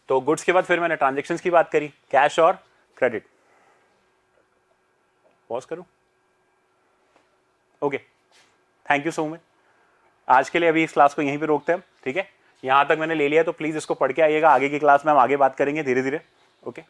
तो गुड्स के बाद फिर मैंने ट्रांजेक्शन की बात करी, कैश और क्रेडिट। पॉज करूं? Okay, thank you so much. आज के लिए अभी इस क्लास को यहीं पे रोकते हैं, ठीक है? यहां तक मैंने ले लिया, तो प्लीज इसको पढ़ के आइएगा, आगे की क्लास में हम आगे बात करेंगे धीरे धीरे। ओके।